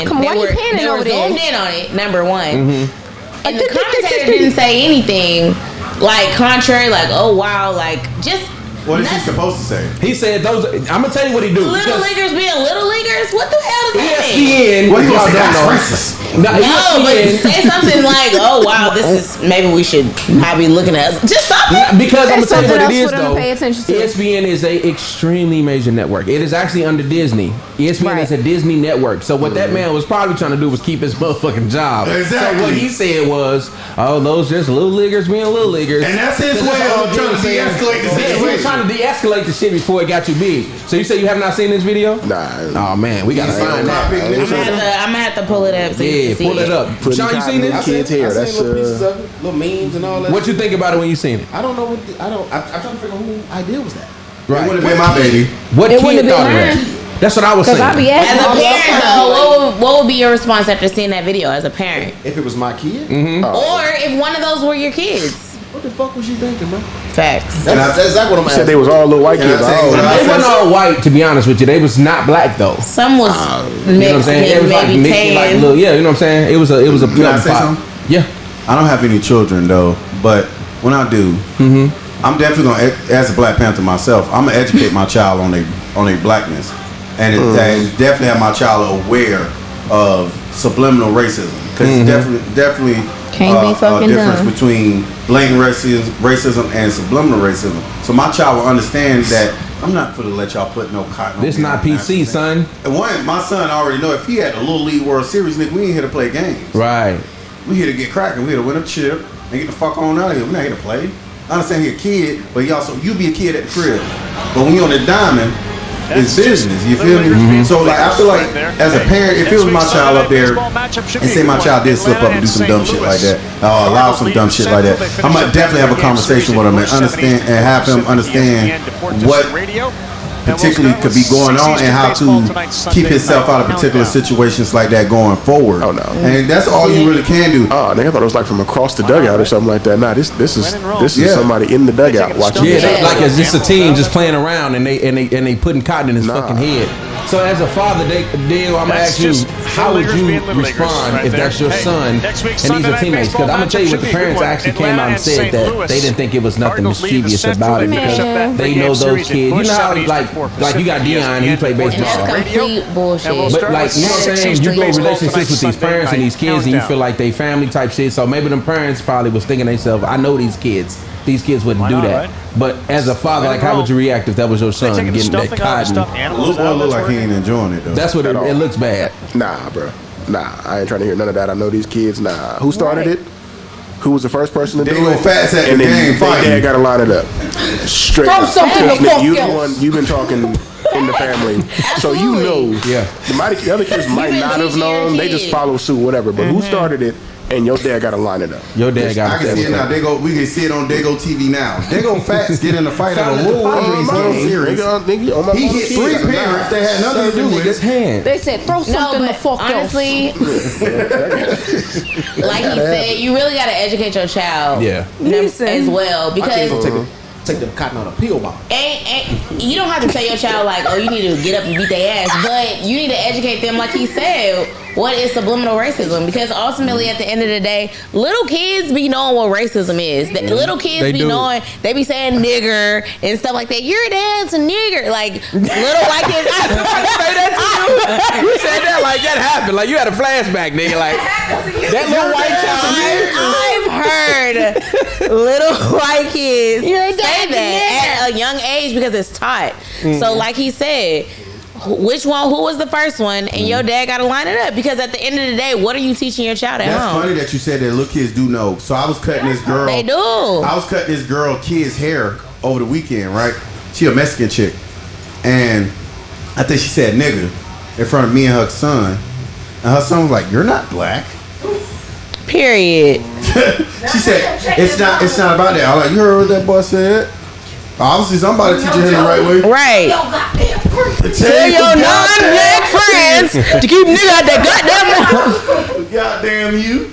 Come on, why you panning over there? Zoomed in on it. Number one, and the commentator didn't say anything like contrary, like oh wow, like just. What is he supposed to say? He said those. I'm gonna tell you what he do. Little leaguers being little leaguers. What the hell does that mean? ESPN. What y'all don't know? No, but say something like, "Oh wow, this is maybe we should not be looking at us." Just something. Because I'm gonna tell you what it is though. Pay attention to. ESPN is a extremely major network. It is actually under Disney. ESPN is a Disney network. So what that man was probably trying to do was keep his motherfucking job. Exactly. So what he said was, "Oh, those just little leaguers being little leaguers." And that's his way of trying to de-escalate the situation. He was trying to de-escalate the shit before it got too big. So you say you have not seen this video? Nah. Oh man, we gotta find that. I'm gonna have to pull it up. So you can pull it up. Sean, you seen this? I seen little pieces of it, little memes and all that. What you think about it when you seen it? I don't know. I'm trying to figure out who idea was that. Right. It wouldn't have been my baby. What It kid wouldn't have thought been of that? That's what I was saying. As a parent, though, what would be your response after seeing that video as a parent? If it was my kid, Or if one of those were your kids? what the fuck was you thinking, bro? Facts. That's exactly what I'm You asking. said they was all little white kids. They weren't all white, to be honest with you. They was not black though. Some was You know what I'm mixed, saying? It was like maybe mixed, like tan. little, yeah. You know what I'm saying? It was a Can I say pot. something? Yeah. I don't have any children though, but when I do, I'm definitely gonna, as a Black Panther myself, I'm gonna educate my child on their blackness, and and definitely have my child aware of subliminal racism, because definitely Can't be fucking difference done. between blatant racism and subliminal racism. So my child will understand that I'm not gonna let y'all put no cotton. This on me not on PC, that. son. And one, my son already know if he had a Little League World Series, nigga, we ain't here to play games. Right. We here to get cracking. We here to win a chip and get the fuck on out of here. We're not here to play. I understand he a kid, but you be a kid at the crib. But when you on the diamond, it's business. You feel me? So like, I feel like as a parent, if it was my child up there and say my child did slip up and do some dumb shit like that, or allow some dumb shit like that, I might definitely have a conversation with him and understand and have him understand what particularly could be going on and how to keep himself out of particular situations like that going forward. Oh no! And that's all you really can do. Oh, nigga, I thought it was like from across the dugout or something like that. Nah, this is somebody in the dugout watching. Yeah, like it's just a team just playing around and they putting cotton in his fucking head. So as a father, Dale, I'm gonna ask you, how would you respond if that's your son and these are teammates? Because I'm gonna tell you what the parents actually came out and said that they didn't think it was nothing mischievous about it because they know those kids. You know how like you got Dion, he played baseball. That's complete bullshit. But like, you know what I'm saying? You build relationships with these parents and these kids and you feel like they family type shit. So maybe them parents probably was thinking themselves, I know these kids. These kids wouldn't do that. But as a father, like, how would you react if that was your son getting that cotton? Look like he ain't enjoying it though. That's what it looks bad. Nah, bro. Nah, I ain't trying to hear none of that. I know these kids. Nah, who started it? Who was the first person to do it? Fatts at and the then game their fighting. dad got to line it up. Straight Throw up. something the Nick, fuck you the else. one. You've been talking in the family, so you know. Yeah. The other kids might not have known. They just follow suit, whatever. But who started it? and your dad got to line it up. Your dad I got can see it now. We can see it on Daygo TV now. Daygo Fatts get in a fight at a Little Andre's game series. He hit 3 parents that had nothing to do with his it. hand. They said throw something the fuck honestly, like he said, you really got to educate your child. Yeah. As well, because Take them cotton on a peel bomb. you don't have to tell your child like, oh, you need to get up and beat their ass, but you need to educate them, like he said, what is subliminal racism? Because ultimately, at the end of the day, little kids be knowing what racism is. Little kids They be do. knowing, they be saying nigger and stuff like that. Your dad's a nigger. Like, little white kids. Say that to you. You said that like that happened. Like you had a flashback, nigga. Like that little white child. I've heard little white kids say that at a young age because it's taught. So like he said, who was the first one, and your dad got to line it up, because at the end of the day, what are you teaching your child at That's home? funny that you said that little kids do know. So I was cutting this girl. They do. I was cutting this girl kid's hair over the weekend, right? She a Mexican chick. And I think she said nigga in front of me and her son. And her son was like, "You're not black." Period. She said, it's not about that. I was like, you heard what that boy said? Obviously somebody teaching him the right way. Right. Tell your non-black friends to keep nigga out that goddamn. Goddamn you.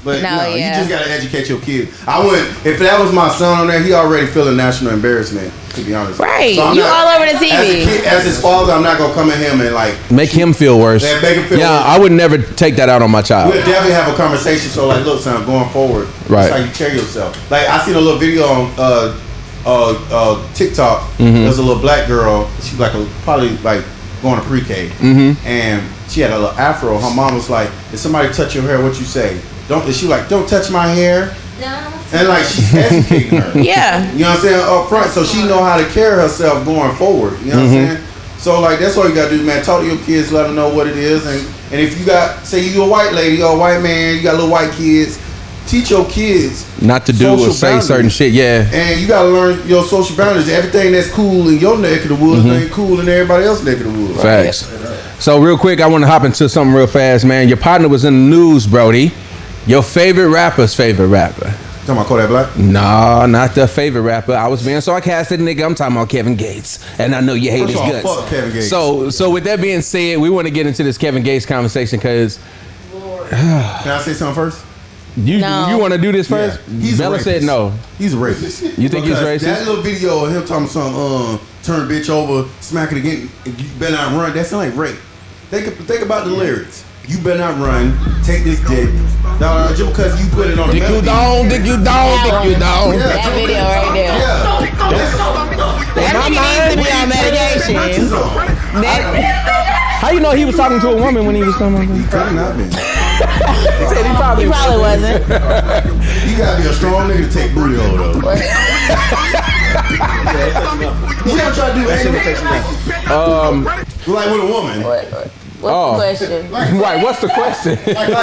But No, you yeah. just gotta educate your kids. I wouldn't. If that was my son on there, he already feeling national embarrassment. To be honest, Right. So I'm You not- all over the TV. As his father, I'm not gonna come at him and like Make him feel worse. Yeah, make him feel yeah, worse. I would never take that out on my child. We'll definitely have a conversation. So like, look, son, going forward, Right. that's how you carry yourself. Like I seen a little video on TikTok. There's a little black girl. She like probably like going to pre-K, and she had a little afro. Her mom was like, "If somebody touch your hair, what you say? Don't." And she like, "Don't touch my hair." And like she's educating her. Yeah. You know what I'm saying? Up front, so she know how to carry herself going forward. You know what I'm saying? So like that's all you gotta do, man. Talk to your kids, let them know what it is, and if you got, say you a white lady or a white man, you got little white kids, teach your kids Not to do or social say boundaries. certain shit. Yeah. And you gotta learn your social boundaries. Everything that's cool in your neck of the woods ain't cool in everybody else's neck of the woods. Facts. So real quick, I want to hop into something real fast, man. Your partner was in the news, Brody. Your favorite rapper's favorite rapper. Talking about Kodak Black? No, not the favorite rapper. I was being sarcastic, nigga. I'm talking about Kevin Gates, and I know you hate First his of all, guts. fuck Kevin Gates. So with that being said, we want to get into this Kevin Gates conversation because Can I say something first? you want to do this first. Yeah. He's Bella a said rapist. no. He's a racist. You think he's Because racist? That little video of him talking some turn bitch over, smack it again, and you better not run. That sound like rape. Think about the lyrics. You better not run. Take this dick. No, just because you put it on the Dick you melody. down, dick you down, dick you down. Yeah. That video right there. Yeah. That nigga needs to be on medication. How you know he was talking to a woman when he was coming? He could have not been. He probably wasn't. You gotta be a strong nigga to take booty hole though. You gotta try to do anything. Like with a woman. What's the question? Right, what's the question? Like,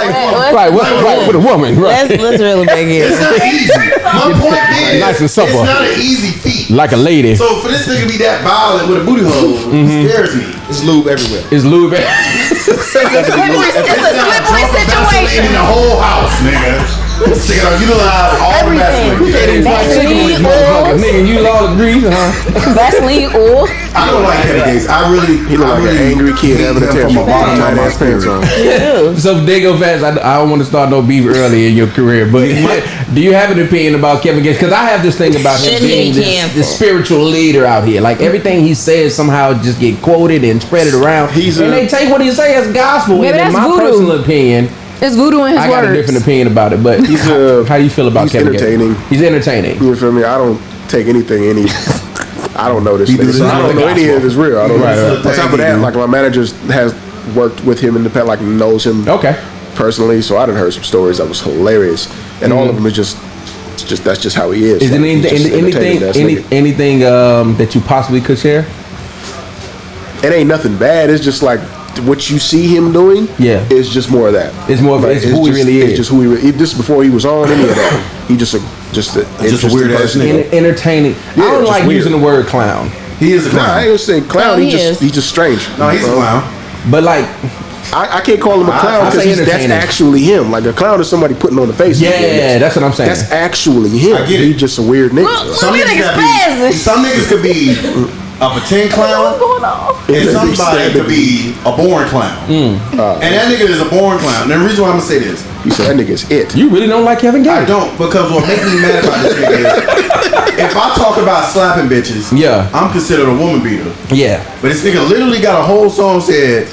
Right, with a woman, right? Let's really big it. it's not easy. My point is, Nice and supple. it's not an easy feat. Like a lady. So for this nigga to be that violent with a booty hole, it scares me. It's lube everywhere. Is Lou back? It's a slippery situation. In the whole house, nigga. Stick it on, utilize all the Vaseline. Nigga, you all agree, huh? Vaseline oil. I don't like Kevin Gates. He look like an angry kid having a tantrum. Tight ass pants on. So Daygo Fatts, I don't want to start no beef early in your career, but do you have an opinion about Kevin Gates? Because I have this thing about him Shouldn't being be this canceled. spiritual leader out here. Like everything he says somehow just get quoted and spread it around. And they take what he say as gospel. Maybe And in that's my voodoo. personal opinion, It's voodoo in his I got a words. different opinion about it. But how do you feel about he's Kevin Gates? entertaining. He's entertaining. You feel me? I don't take anything I don't know this He nigga, do so this I don't in know the any of this real. I don't Right, know. right. On top of that, like my manager has worked with him in the past, like knows him Okay. personally. So I done heard some stories that was hilarious, and all of them is just that's just how he is. Is there Like, he's just anything entertaining ass nigga. anything that you possibly could share? It ain't nothing bad. It's just like what you see him doing. Yeah. It's just more of that. It's more of Like, it's who he just, really is. It's just who he. Just before he was on any of that, he just a interesting weird ass person. nigga. Entertaining. I don't just like weird. using the word clown. He is a Nah, I clown. ain't gonna say clown. No, he's he is. just strange. No, he's a clown. But like I can't call him a clown because that's actually him. Like a clown is somebody putting on the face. Yeah, that's what I'm saying. That's actually him. I get it. He's just a weird nigga. Some niggas could be a pretend clown, and somebody could be a born clown. And that nigga is a born clown. And the reason why I'm gonna say this, you said that nigga's it. You really don't like Kevin Gates? I don't, because what makes me mad about this nigga is if I talk about slapping bitches, I'm considered a woman beater. Yeah. But this nigga literally got a whole song said,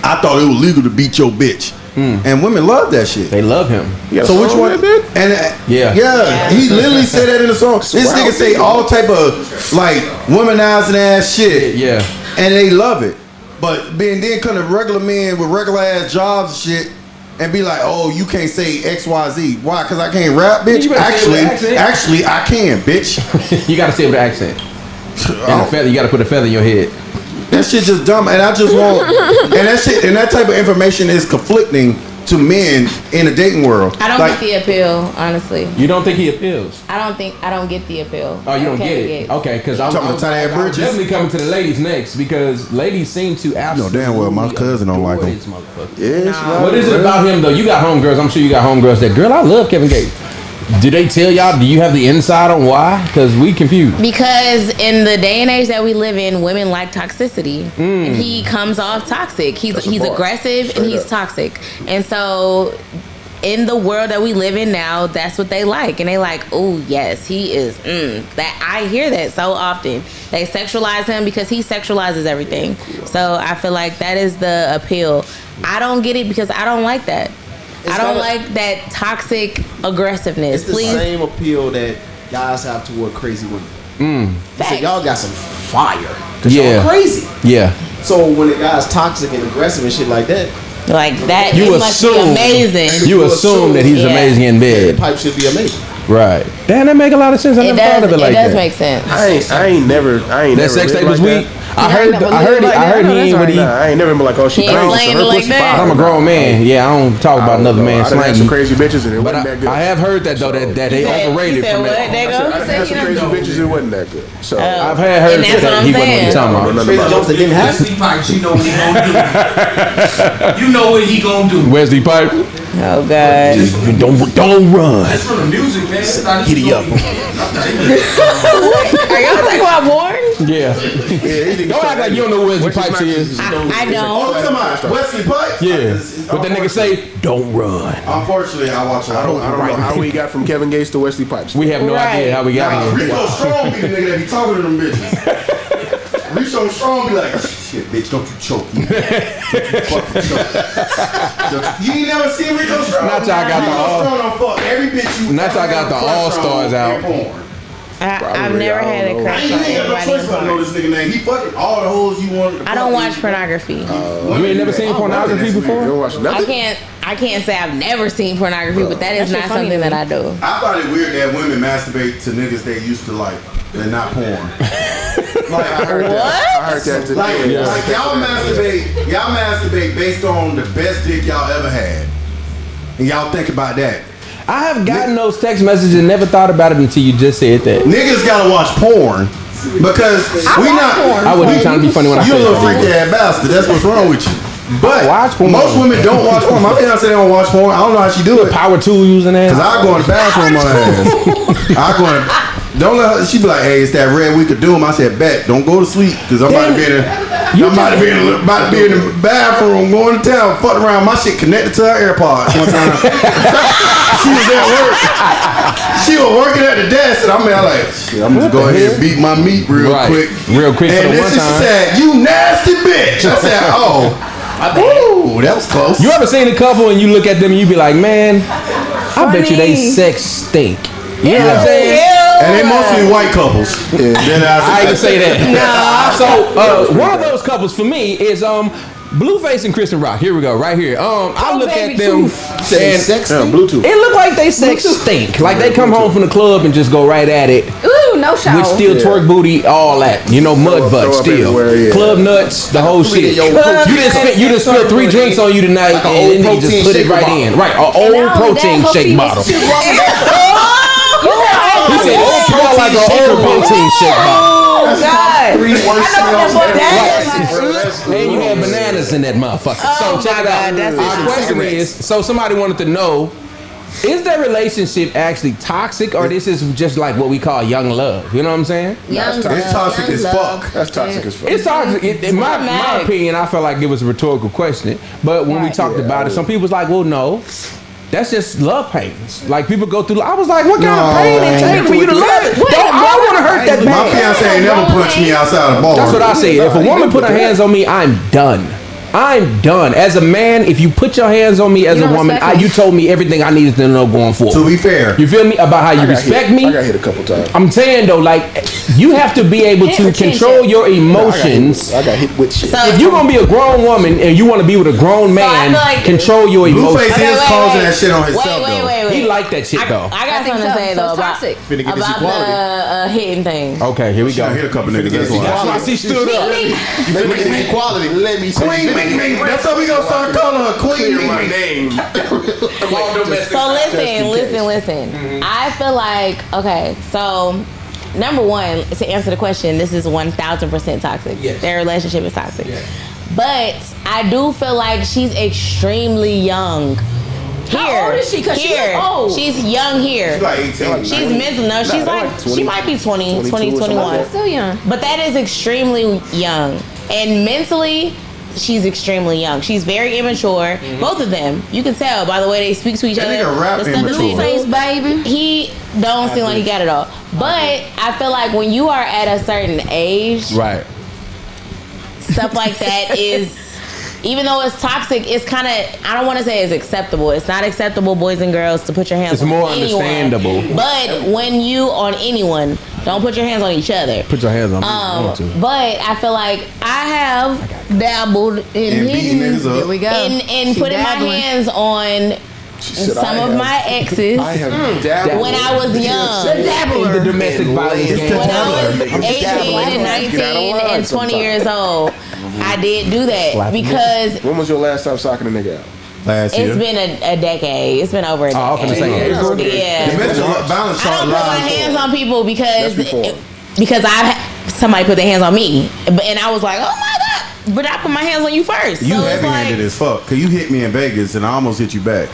I thought it was legal to beat your bitch. And women love that shit. They love him. So which one? And yeah, he literally said that in the song. This nigga say all type of like womanizing ass shit. Yeah. And they love it. But then come to regular men with regular ass jobs and shit and be like, oh, you can't say XYZ. Why? Because I can't rap, bitch? Actually, I can, bitch. You gotta say it with an accent. And a feather, you gotta put a feather in your head. That shit just dumb, and I just want, and that type of information is conflicting to men in the dating world. I don't get the appeal, honestly. You don't think he appeals? I don't get the appeal. Oh, you don't get it? Okay, because I'm definitely coming to the ladies next because ladies seem to absolutely. You know damn well my cousin don't like him. What is it about him though? You got homegirls. I'm sure you got homegirls that girl. I love Kevin Gates. Do they tell y'all? Do you have the inside on why? Because we confused. Because in the day and age that we live in, women like toxicity, and he comes off toxic. He's aggressive and he's toxic, and so in the world that we live in now, that's what they like, and they like, oh yes, he is. That I hear that so often. They sexualize him because he sexualizes everything. So I feel like that is the appeal. I don't get it because I don't like that. I don't like that toxic aggressiveness. It's the same appeal that guys have toward crazy women. So y'all got some fire. Cause y'all crazy. Yeah. So when a guy's toxic and aggressive and shit like that, you must be amazing. You assume that he's amazing in bed. The pipe should be amazing. Right. Damn, that make a lot of sense. I never thought of it like that. It does make sense. I ain't never. That sex tape was weak. I heard he ain't what he. I ain't never been like, oh, she crazy. I'm a grown man. Yeah, I don't talk about another man slang. I had some crazy bitches and it wasn't that good. I have heard that though that they overrated from it. I had some crazy bitches and it wasn't that good. So I've heard that he wasn't what he's talking about. Crazy jokes that didn't happen. Wesley Pipes, you know what he gonna do. You know what he gonna do. Wesley Pipe. Oh God. Don't run. That's from the music, man. Giddy up. Are y'all talking about porn? Yeah. Don't act like you don't know who Wesley Pipes is. I don't. Oh, come on, Wesley Pipes. Yeah. But that nigga say, don't run. Unfortunately, I watch it. I don't know how we got from Kevin Gates to Wesley Pipes. We have no idea how we got here. Rico Strong be the nigga that be talking to them bitches. Rico Strong be like, shit, bitch, don't you choke me. Don't you fucking choke. You ain't never seen Rico Strong? Not till I got Rico Strong don't fuck every bitch you. Not till I got the All-Stars out. I've never had a crush on anybody. I know this nigga name. He fucking all the hoes you wanted. I don't watch pornography. You ain't never seen pornography before? You don't watch nothing? I can't say I've never seen pornography, but that is not something that I do. I find it weird that women masturbate to niggas they used to like. They're not porn. Like I heard that. I heard that today. Like y'all masturbate based on the best dick y'all ever had, and y'all think about that. I have gotten those text messages and never thought about it until you just said that. Niggas gotta watch porn because I wasn't trying to be funny when I said you a little freaky ass bastard. That's what's wrong with you. But most women don't watch porn. My fiance don't watch porn. I don't know how she do it. Power tool using that. Cause I go in the bathroom on her ass. I go in. Don't let her. She be like, "Hey, it's that red week of doom." I said, "Bet, don't go to sleep, cause I'm about to be in the bathroom, going to town, fucking around. My shit connected to her AirPods one time. She was at work. She was working at the desk, and I'm like, shit, I'm just go ahead and beat my meat real quick. And then she said, "You nasty bitch." I said, "Oh, ooh, that was close." You ever seen a couple and you look at them and you be like, "Man, I bet you they sex stink." You know what I'm saying? And they mostly white couples. I can say that. So one of those couples for me is Blueface and Kristen Rock. Here we go, right here. I look at them and Bluetooth. it look like they sex stink. Like they come home from the club and just go right at it. Ooh, no shower. With still twerk booty, all that. You know, mud butt still. Club nuts, the whole shit. You just spilled 3 drinks on you tonight and you just put it right in. Right, an old protein shake bottle. He said, "Oh, like an old protein shake bottle." Oh God! And you had bananas in that motherfucker. Oh so check it God, out. that's Our question is: so somebody wanted to know. Is their relationship actually toxic, or this is just like what we call young love? You know what I'm saying? It's toxic as fuck. That's toxic as fuck. It's toxic. In my opinion, I felt like it was a rhetorical question. But when we talked about it, some people was like, well, no. That's just love pains. Like people go through. I was like, what kind of pain it take for you to love it? I want to hurt that My man. fiance ain't never punched me outside the bar. That's what I say. If a woman put her hands on me, I'm done. I'm done. As a man, if you put your hands on me as a woman, you told me everything I needed to know going forward. To be fair, you feel me about how you respect me. I got hit a couple times. I'm saying though, like you have to be able to control your emotions. I got hit with shit. So, if you're gonna be a grown woman and you want to be with a grown man, like control your emotions. Blueface is causing that shit on himself though. Wait. He like that shit though. I got something to say though about the hitting thing. Okay, here we go. Hit a couple niggas. That's why. I see stood up. Let me get equality. Let me say Queen. That's how we gonna start calling her Queen. clear my name. So listen. I feel like, okay, so number one, to answer the question, this is 1000% toxic. Yes. Their relationship is toxic. Yes. But I do feel like she's extremely young. How old is she? Because she's old. She's young here. She's like 18. She's mental. No, she's like, she might be 20, 21. She's still young. But that is extremely young. And mentally, she's extremely young. She's very immature. Both of them. You can tell by the way they speak to each That other. nigga rap the stuff that they immature. do. Face, baby. He don't seem like he got it all. But I feel like when you are at a certain age, Right. stuff like that is, even though it's toxic, it's kind of, I don't want to say it's acceptable. It's not acceptable, boys and girls, to put your hands It's on more anyone. understandable. But when you on anyone, don't put your hands on each other. Put your hands on me. I want to. But I feel like I have dabbled in And beating niggas up. Here we go. in She putting dabbling. my hands on some of my exes I have dabbled. when I was young. In the domestic violence game. When I was 18 and 19 and 20 years old, I did do that because When was your last time socking a nigga out? Last year. it's been a decade. It's been over a decade. Oh, I'm finna say Yeah. Domestic violence I don't put my hands on people That's before. because somebody put their hands on me, and I was like, oh my god! But I put my hands on you first. You so it's heavy-handed as fuck. Cause you hit me in Vegas and I almost hit you back.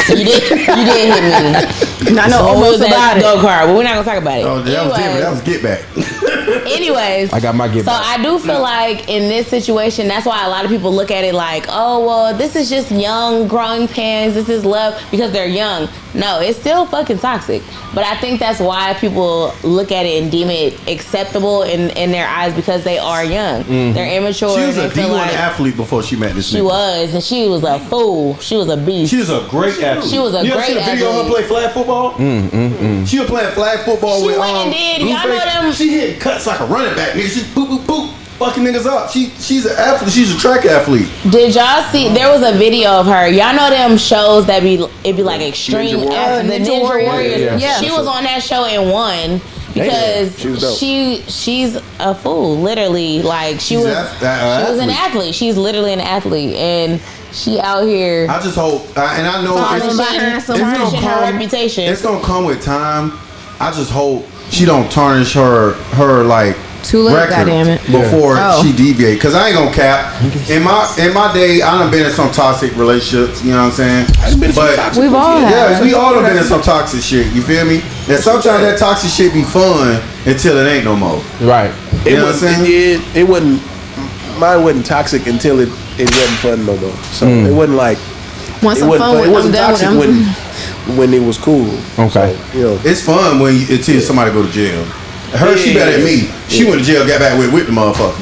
you did hit me. I know So almost about it. Go kart, but we're not gonna talk about it. Oh, that was different. That was get back. Anyways, I got my get so back. I do feel like in this situation, that's why a lot of people look at it like, oh well, this is just young growing pains. This is love because they're young. No, it's still fucking toxic. But I think that's why people look at it and deem it acceptable in their eyes because they are young. They're immature. She was and a they feel D1 like athlete before she met this she nigga. was, and she was a fool. She was a beast. She was a great athlete. She was a you ever great seen a video of her athlete. play flag football? She was playing flag football She with went and did. Y'all know Blueface. them- She hit cuts like a running back, nigga. She boop boop boop, fucking niggas up. She's an athlete. She's a track athlete. Did y'all see? There was a video of her. Y'all know them shows that be like extreme. Ninja The Ninja Warriors. Yeah. She was on that show and won because She was dope. she's a fool. Literally, like she She's was athlete. an athlete. She's literally an athlete, and she out here I just hope, and I know tarnishing gonna her come- reputation. it's gonna come with time. I just hope she don't tarnish her like Too late, record goddammit. before Oh. she deviate. Cause I ain't gonna cap. In my day, I done been in some toxic relationships. You know what I'm saying? But We've all had. yeah, we all done been in some toxic shit. You feel me? And sometimes that toxic shit be fun until it ain't no more. Right. You know what I'm saying? It wasn't. Mine wasn't toxic until it wasn't fun no more. So it wasn't like Once it I'm wasn't fun fun. with It I'm wasn't done with toxic them. when it was cool. Okay. So, you know. It's fun when until somebody go to jail. Her, she better than me. She went to jail, got back with the motherfucker.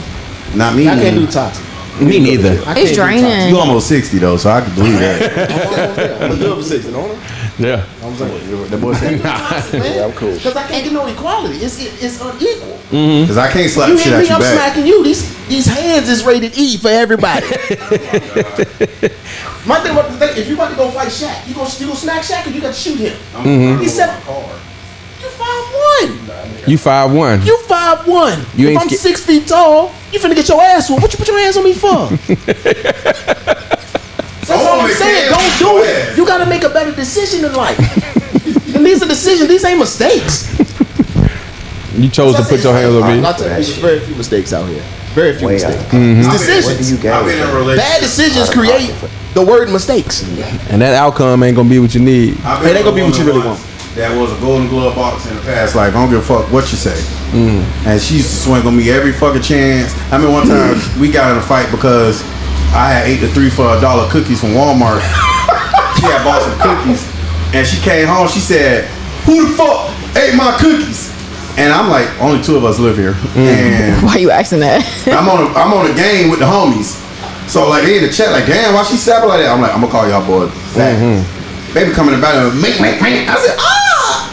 Not me. I can't do toxic. Me neither. I can't It's do draining. You almost 60 though, so I can believe that. toxic. I'm almost there. I'm a little 60, don't I? Yeah. I'm saying. The boy said, "Yeah, I'm cool." Because I can't get no equality. It's unequal. Cause I can't slap You shit hit at me, you I'm back. smacking you. These hands is rated E for everybody. My thing about the thing, if you about to go fight Shaq, you gonna smack Shaq or you got to shoot him? He said, you 5'1". You 5'1". You 5'1". You If ain't I'm sca- 6 feet tall, you finna get your ass whooped. What you put your hands on me for? That's all I'm saying. Don't do it. You gotta make a better decision in life. And these are decisions. These ain't mistakes. You chose to put your hands on me. I'll tell you, there's very few mistakes out here. Very few mistakes. Mm-hmm. It's decisions. Bad decisions create the word mistakes. And that outcome ain't gonna be what you need. It ain't gonna be what you really want. That was a Golden Glove box in the past life. I don't give a fuck what you say. And she used to swing on me every fucking chance. I mean, one time we got in a fight because I had ate the 3 for $1 cookies from Walmart. She had bought some cookies, and she came home. She said, "Who the fuck ate my cookies?" And I'm like, only 2 of us live here. And Why you asking that? I'm on a game with the homies. So like they in the chat like, damn, why she sapping like that? I'm like, I'm gonna call y'all boys back. Baby coming about and make. I said,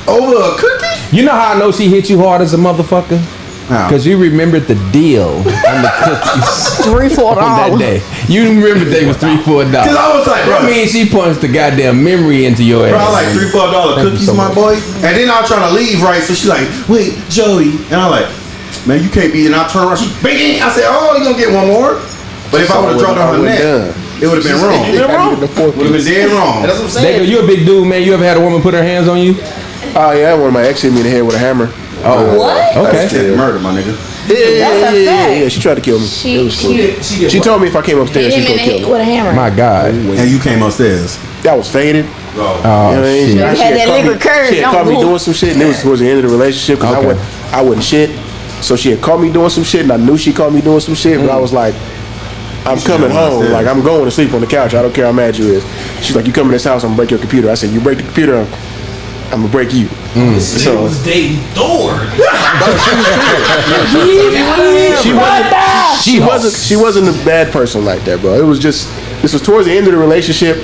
over a cookie? You know how I know she hit you hard as a motherfucker? Because you remembered the deal on the cookies. $3-4 on that day. You remember they was $3-4. Because I was like, bro. I mean, she punched the goddamn memory into your ass. Bro, I like $3-4 cookies, so my much. boy. And then I was trying to leave, right? So she like, wait, Joey. And I'm like, man, you can't be. And I turn around, she bang. I said, oh, you gonna get one more? But if I would have dropped on her neck, it would have been wrong. Would have been dead wrong. That's what I'm saying. Daygo, you a big dude, man. You ever had a woman put her hands on you? Oh yeah, one of my ex hit me in the head with a hammer. Oh, What? Okay. That's murder, my nigga. Yeah, she tried to kill me. She She told me if I came hit upstairs, she him was in gonna the kill head me. with a hammer. My God. And you came upstairs. That was faded. Oh, You know what I mean? shit. She had that caught me- liquid courage, She had don't caught me move. doing some shit, and it was towards the end of the relationship because Okay. I wouldn't shit. So she had caught me doing some shit, and I knew she caught me doing some shit, but I was like, I'm coming home. Like, I'm going to sleep on the couch. I don't care how mad you is. She's like, you come in this house, I'm going to break your computer. I said, you break the computer, I'm going to break you. This nigga was dating Thor. She wasn't a bad person like that, bro. It was just, this was towards the end of the relationship,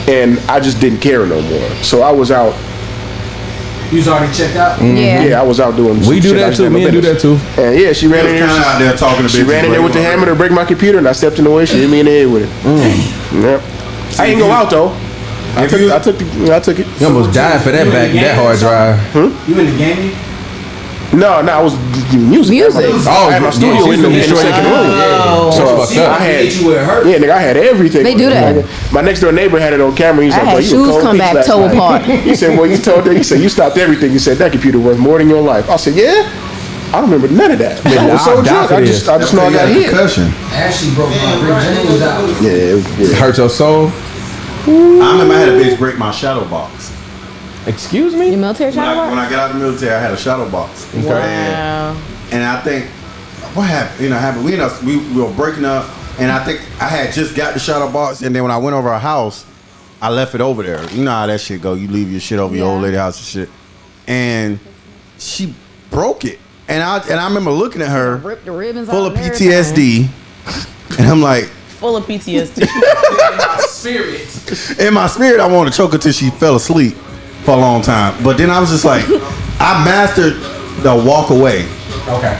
and I just didn't care no more. So I was out. You was already checked out? Yeah, I was out doing some We do shit. I that just too. had no Me and do business. that too. And yeah, she ran in Kind of there. out there talking to She ran in there with the hammer to break my computer, and I stepped in the way. She hit me in the head with it. Yep. I didn't go out though. I took it. You almost died for that that hard drive. You in the gaming? No, I was music. Oh, I had my yeah, studio she's in the from Detroit. second room. That's fucked up. I had, Hit you with her. yeah, nigga, I had everything. They do that. Nigga. My next door neighbor had it on camera. He's I like, had "Boy, you shoes a cold come piece back last toe night." apart. He said, "Well, you told her." He said, "You stopped everything." He said, "That computer worth more than your life." I said, "Yeah." I don't remember none of that. Man, I was so I'll die drunk. for I this. just know I got hit. Concussion. Ashley broke my Rick James out. Yeah. Hurt your soul? I remember I had a bitch break my shadow box. Excuse me? Your military When child? I got out of the military, I had a shadow box. Wow. And I think what happened? We were breaking up, and I think I had just got the shadow box, and then when I went over her house, I left it over there. You know how that shit go. You leave your shit over your old lady house and shit. And she broke it. And I remember looking at her Rip the ribbons full out of and everything. PTSD. And I'm like, Full of PTSD. in my spirit, I wanted to choke her till she fell asleep for a long time. But then I was just like, I mastered the walk away. Okay.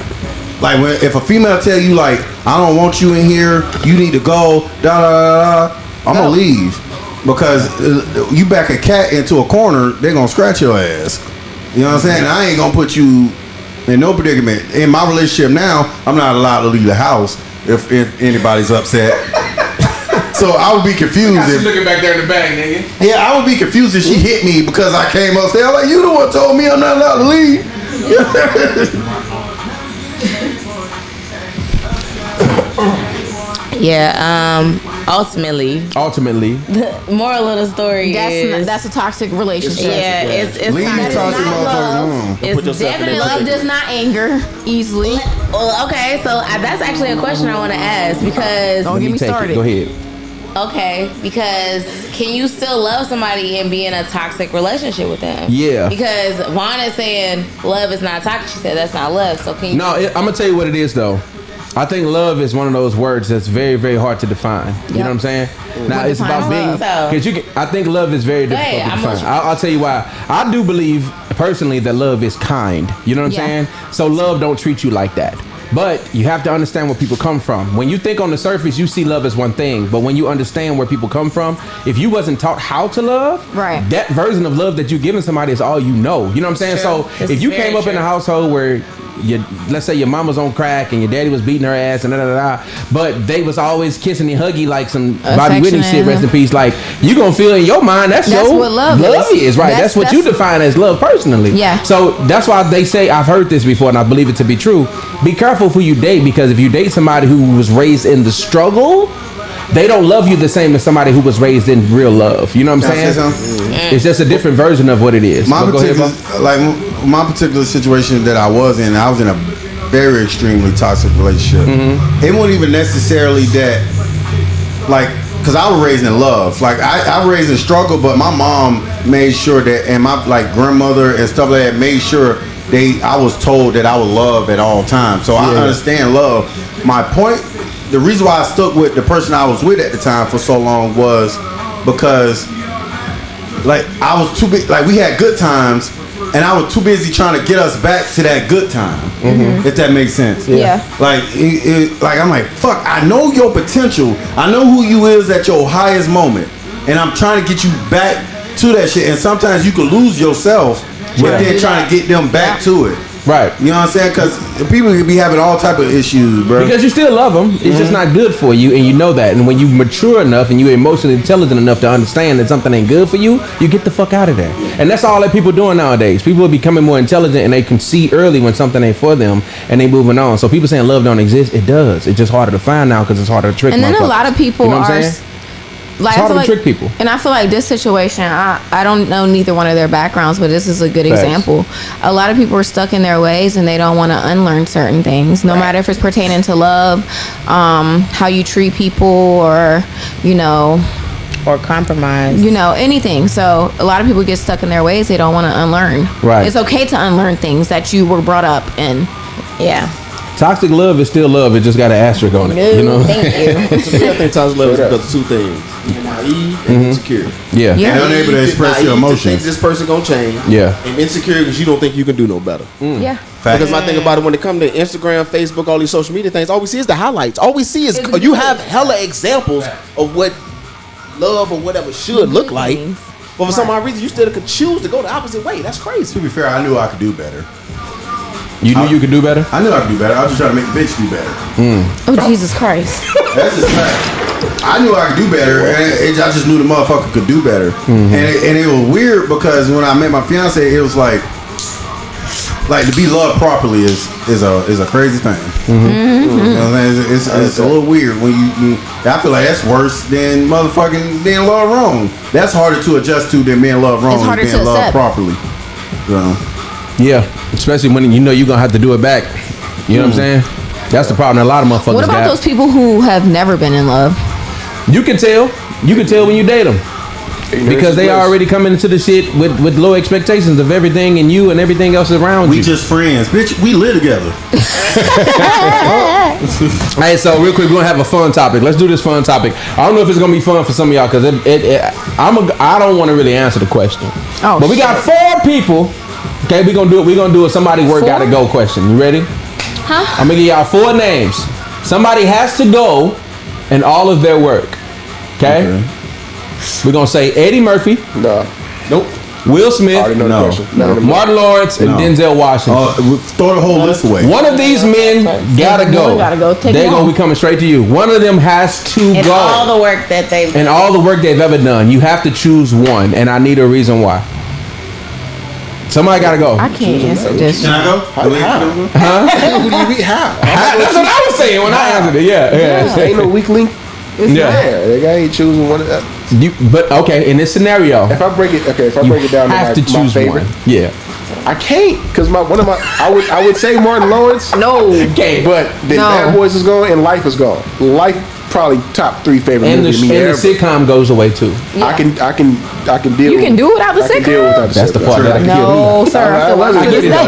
Like if a female tell you like, I don't want you in here, you need to go, I'm gonna leave. Because you back a cat into a corner, they're gonna scratch your ass. You know what I'm saying? I ain't gonna put you in no predicament. In my relationship now, I'm not allowed to leave the house if anybody's upset. So I would be confused if looking back there in the bag, nigga. yeah, I would be confused if she hit me because I came upstairs. Like, you the one told me I'm not allowed to leave. Yeah. Ultimately, Ultimately, moral of the story is That's a toxic relationship. yeah. It's Leave not, these toxic not love. motherfuckers. it's definitely Love does not anger easily. Well, okay, so that's actually a question I want to ask because Don't get me take started. it. Go ahead. okay, because can you still love somebody and be in a toxic relationship with them? Yeah. Because Vaughn is saying love is not toxic. She said that's not love. So can you? No, I'm gonna tell you what it is though. I think love is one of those words that's very, very hard to define. You know what I'm saying? Now it's about being love? because you can. I think love is very difficult ahead, to I'm define. with you. I'll tell you why. I do believe personally that love is kind. You know what I'm Yeah. saying? So love don't treat you like that. But you have to understand where people come from. When you think on the surface, you see love as one thing. But when you understand where people come from, if you wasn't taught how to love, Right. that version of love that you're giving somebody is all you know. You know what I'm saying? True. So This if is you very came up in true. a household where let's say your mama's on crack and your daddy was beating her ass and but they was always kissing and huggy like some Bobby Whitney shit, rest in peace. Like, you gonna feel in your mind that's what love is, right? That's what you define as love personally. Yeah. So that's why they say, I've heard this before and I believe it to be true, be careful who you date, because if you date somebody who was raised in the struggle, they don't love you the same as somebody who was raised in real love. You know what I'm saying? It's just a different version of what it is. My particular situation that I was in a very extremely toxic relationship. It wasn't even necessarily that, like, because I was raised in love. Like, I was raised in struggle, but my mom made sure that, and my grandmother and stuff like that made sure I was told that I was loved at all times. So I understand love. My point, the reason why I stuck with the person I was with at the time for so long was because, like, I was too big. Like, we had good times, and I was too busy trying to get us back to that good time. If that makes sense. Yeah. Like, like I'm like, fuck. I know your potential. I know who you is at your highest moment, and I'm trying to get you back to that shit. And sometimes you can lose yourself, but then trying to get them back to it. Right. You know what I'm saying? Because people could be having all type of issues, bro. Because you still love them. It's just not good for you, and you know that. And when you mature enough and you're emotionally intelligent enough to understand that something ain't good for you, you get the fuck out of there. And that's all that people doing nowadays. People are becoming more intelligent, and they can see early when something ain't for them, and they moving on. So people saying love don't exist, it does. It's just harder to find now because it's harder to trick. And then a lot of people you know are. Like, it's hard to trick people. And I feel like this situation, I don't know neither one of their backgrounds, but this is a good example. A lot of people are stuck in their ways and they don't want to unlearn certain things, no matter if it's pertaining to love, how you treat people, or, or compromise, anything. So a lot of people get stuck in their ways. They don't want to unlearn. Right. It's okay to unlearn things that you were brought up in. Yeah. Toxic love is still love. It just got an asterisk on it. Thank you. To me, I think toxic love is because of two things: you're naive and insecure. Yeah. And unable to express your emotions. Think this person gonna change. Yeah. And insecure because you don't think you can do no better. Yeah. Because my thing about it, when it comes to Instagram, Facebook, all these social media things, all we see is the highlights. All we see is you have hella examples of what love or whatever should look like. But for some odd reason, you still could choose to go the opposite way. That's crazy. To be fair, I knew I could do better. You knew you could do better? I knew I could do better. I was just trying to make the bitch do better. Oh, Jesus Christ. That's just fact. I knew I could do better, and I just knew the motherfucker could do better. And it was weird because when I met my fiance, it was like to be loved properly is a crazy thing. You know what I'm saying? It's a little weird when you I feel like that's worse than motherfucking being loved wrong. That's harder to adjust to than being loved wrong. It's harder than being to loved accept. properly. Yeah. Especially when you're going to have to do it back. You know what I'm saying? That's the problem. A lot of motherfuckers What about those people who have never been in love? You can tell. You can tell when you date them. Because they already coming into the shit with low expectations of everything and you and everything else around you. We just friends. Bitch, we live together. Hey, so real quick, we're going to have a fun topic. Let's do this fun topic. I don't know if it's going to be fun for some of y'all because I don't want to really answer the question. Oh, but we got 4 people. Okay, we're going to do it. We're going to do a somebody work gotta go question. You ready? Huh? I'm going to give y'all 4 names. Somebody has to go in all of their work. Okay? We're going to say Eddie Murphy. No. Nope. Will Smith. I already know the question. No. Martin Lawrence and Denzel Washington. Throw the whole list away. One of these men gotta go. They're going to be coming straight to you. One of them has to And go. all the work that they've And all the work they've ever done. You have to choose one, and I need a reason why. Somebody gotta go. I can't answer this. Can I go? How? Who do you mean? How? That's what I was saying when I answered it. Yeah. Ain't no weak link. Yeah. That guy ain't choosing one of that. But okay, in this scenario, If I break it down you have to to my choose favorite, one. Yeah. I can't because I would say Martin Lawrence. No. Okay, But then No. Bad Boys is gone and Life is gone. Life probably top 3 favorite and movie to me the ever. sitcom goes away too. Yeah. I can deal. You can do it without the I can deal sitcom? without the That's the sitcom. part that I can No, sir. I still watch I it get to it, this I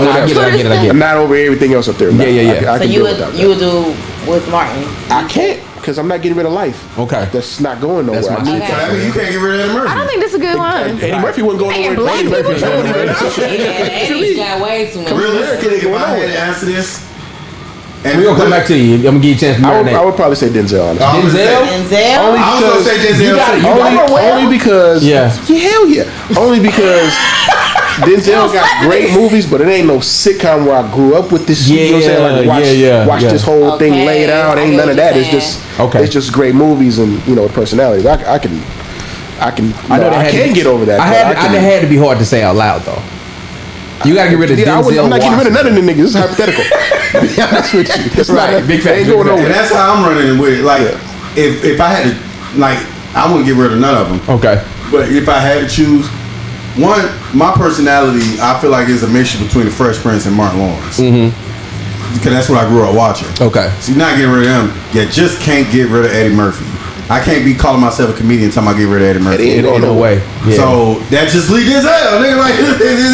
day. get it. I'm not over everything else up there. No, Yeah. I So can you deal without that. would do with Martin. I can't because I'm not getting rid of Life. Okay. That's not going nowhere. That's my I need shit. that. I mean, you can't get rid of Eddie Murphy. I don't think this is a good one. Eddie Murphy wouldn't go Man, nowhere. black Eddie Murphy people ain't going don't nowhere. Eddie got way too much. Realistically, if I had to answer this, and We're gonna come back to you. I'm gonna give you a chance to I marinate. would probably say Denzel. Honestly. Denzel? Denzel. Only I was gonna say Denzel. You got it. Only because Yeah. hell yeah. Only because Denzel got great movies, but it ain't no sitcom where I grew up with this. You know what I'm saying? Like watch this whole thing laid out. Ain't none of that. It's just great movies and the personalities. I can get over that. I had to be hard to say out loud though. You gotta get rid of Denzel. I'm not getting rid of none of them niggas. This is hypothetical. To be honest with you. That's right. Big fact. Ain't going nowhere. And that's how I'm running with it. Like, if I had to, like, I wouldn't get rid of none of them. Okay. But if I had to choose, one, my personality, I feel like is a mixture between the Fresh Prince and Martin Lawrence. Mm-hmm. Because that's what I grew up watching. Okay. So you're not getting rid of them. You just can't get rid of Eddie Murphy. I can't be calling myself a comedian until I get rid of Eddie Murphy. Ain't no way. Yeah. So that just leads Denzel. Nigga, like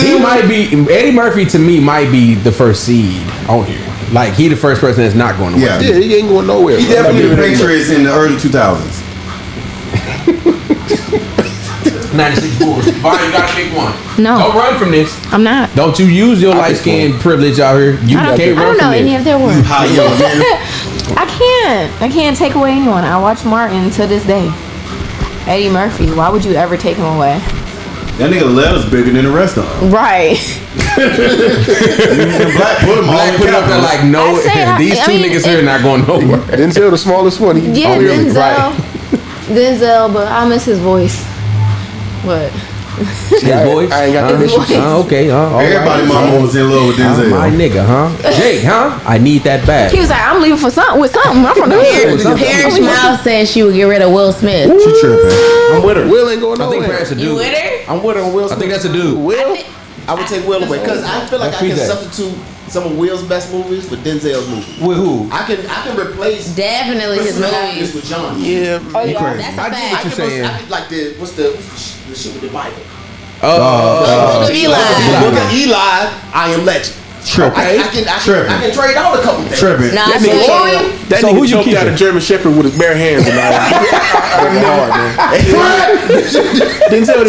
he might be Eddie Murphy to me might be the first seed on here. Like he the first person that's not going nowhere. Yeah, he ain't going nowhere. He definitely the Patriots in the early 2000s. 96 Bulls. Barry, you gotta pick one. No. Don't run from this. I'm not. Don't you use your light skin privilege out here. You can't run from this. I don't know any of their words. I can't take away anyone. I watch Martin to this day. Eddie Murphy. Why would you ever take him away? That nigga letter's bigger than the rest of them. Right. Black put him up there like no. These two niggas here not going nowhere. Denzel the smallest one. Denzel. Right. Denzel, but I miss his voice. What? His voice? I ain't got that issue. Okay. Everybody mama was in love with Denzel. My nigga, huh? Jake, huh? I need that bag. He was like, I'm leaving with something. I'm from the hood. Paris Miles said she would get rid of Will Smith. She tripping. I'm with her. Will ain't going nowhere. I think Paris a dude. You with her? I'm with her on Will Smith. I think that's a dude. Will? I would take Will away because I feel like I can substitute some of Will's best movies with Denzel's movies. With who? I can replace definitely his movies with John. Yeah. Oh yeah, that's a fact. I get what you're saying. I could like what's the shit with the Bible? The Book of Eli. The Book of Eli. I Am Legend. Okay. I can trade out a couple things. Tripping. Nah, That nigga choked out a German Shepherd with his bare hands. And Denzel,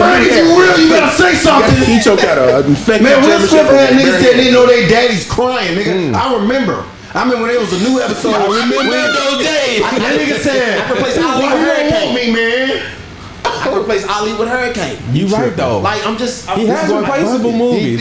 you better say something. He choked out a infected Man, Will German Smith Shepherd. had niggas that didn't know their daddy's crying, nigga. I remember when there was a new episode. I remember those days. That nigga said, I can replace Ali "Why with you don't Hurricane." want me, man?" I can replace Ali with Hurricane. You right though. Like he has replaceable movies.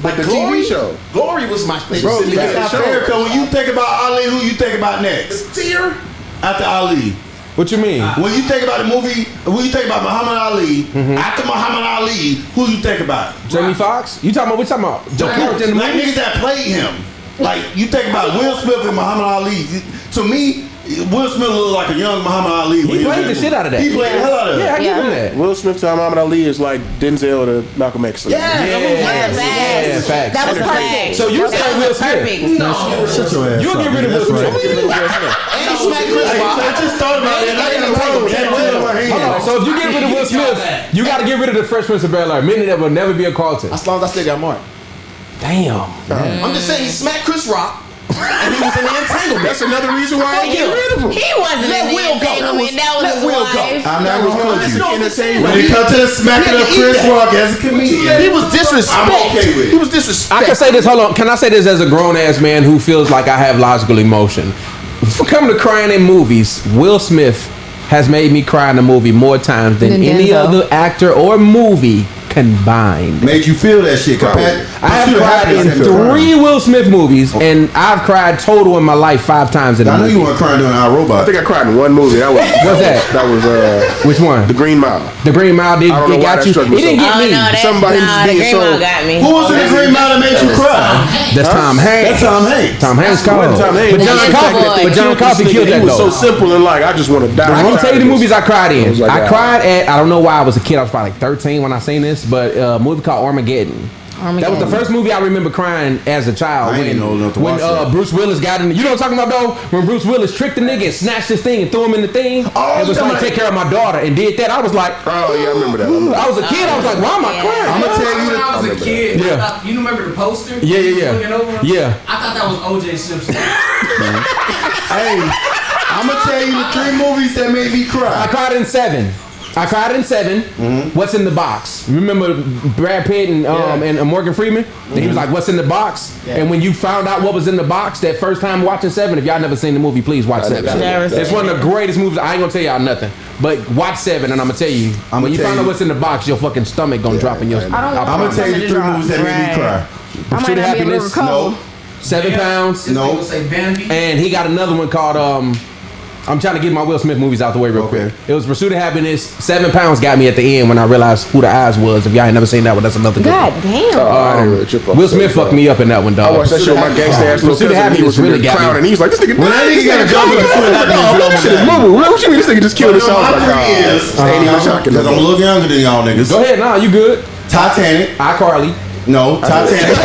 Like the Glory, TV show. Glory was my favorite. Bro, it's not fair. Cause when you think about Ali, who you think about next? Tier After Ali. What you mean? When you think about the movie, when you think about Muhammad Ali, after Muhammad Ali, who you think about? Jamie Foxx? You talking about? What you talking about? The character in the Like movie? niggas that played him. Like you think about Will Smith and Muhammad Ali. To me, Will Smith looked like a young Muhammad Ali. He played the shit out of that. He played the hell out of Yeah, I that. give him that. Will Smith to Muhammad Ali is like Denzel to Malcolm X. Yeah, facts. That was perfect. So you say Will Smith? No. Shut your ass. You'll get rid of Will Smith. and he smacked Chris Rock. I just thought about it. Hold on. So if you get rid of Will Smith, you got to get rid of the Fresh Prince of Bel-Air. Meaning there will never be a Carlton. As long as I still got Mark. Damn. I'm just saying he smacked Chris Rock. And he was in the entanglement. That's another reason why I get rid of him. He wasn't in the entanglement. That was his wife. I'm not gonna hold you. Entertainment. When it comes to the smacking of Chris Rock as a comedian, He was disrespect. I'm okay with it. He was disrespect. I can say this. Hold on. Can I say this as a grown ass man who feels like I have logical emotion? For coming to crying in movies, Will Smith has made me cry in a movie more times than any Denzel. other actor or movie combined. made you feel that shit. I have cried in 3 Will Smith movies, and I've cried total in my life 5 times in a I know movie. you weren't crying during our I robot. think I cried in one movie. That was What's that? That was Which one? The Green Mile. The Green Mile did I don't know it why got that you. struck It me didn't so get Oh me. no, that Somebody who's the being Green so- Mile got me. Who was in the Green Mile that made you cry? That's Tom Hanks. That's Tom Hanks. Tom Hanks called. Tom Hanks. But John That's Coffey. the boy. But John Coffey killed He that was so though. simple and like I just want to die. I'm gonna tell you the movies I cried in. was like, I cried at, I don't know why I was a kid. I was probably like 13 when I seen this, but a movie called Armageddon. That was the first movie I remember crying as a child. I ain't old enough to when watch that. Bruce Willis got in. You know what I'm talking about though? When Bruce Willis tricked the nigga and snatched his thing and threw him in the thing. Oh, and was like, take care of my daughter and did that. I was like, Oh yeah, I remember that. I was a kid. I was like, why am I crying? I'm gonna tell you When I was a remember kid, that. I thought- you remember the poster? Yeah. Looking over? Yeah. I thought that was O.J. Simpson. Hey, I'm gonna tell you the 3 movies that made me I cry. cried in 7. I cried in 7. What's in the box? Remember Brad Pitt and Morgan Freeman? And he was like, "What's in the box?" And when you found out what was in the box that first time watching 7, if y'all never seen the movie, please watch 7. It's one of the greatest movies. I ain't gonna tell y'all nothing, but watch 7, and I'm gonna tell you. When you find out what's in the box, your fucking stomach gonna drop in your. I'm gonna tell you the 3 movies that made me cry. Pursuit of Happiness. No. 7 Pounds. No. And he got another one called I'm trying to get my Will Smith movies out the way real quick. It was Pursuit of Happiness. 7 Pounds got me at the end when I realized who the eyes was. If y'all ain't never seen that one, that's another good God one. damn. Will Smith fucked me up in that one, dog. I watched that shit with my gangsta ass little Pursuit of cousin. He was Happiness really really got clown, me. and he was like, "This nigga, When that nigga got a jump in the foot, this shit is moo. What you mean? This nigga just killed himself?" Like, ain't even shocking. Because I'm a little younger than y'all niggas. Go ahead, nah, you good. Titanic. iCarly. No, Titanic.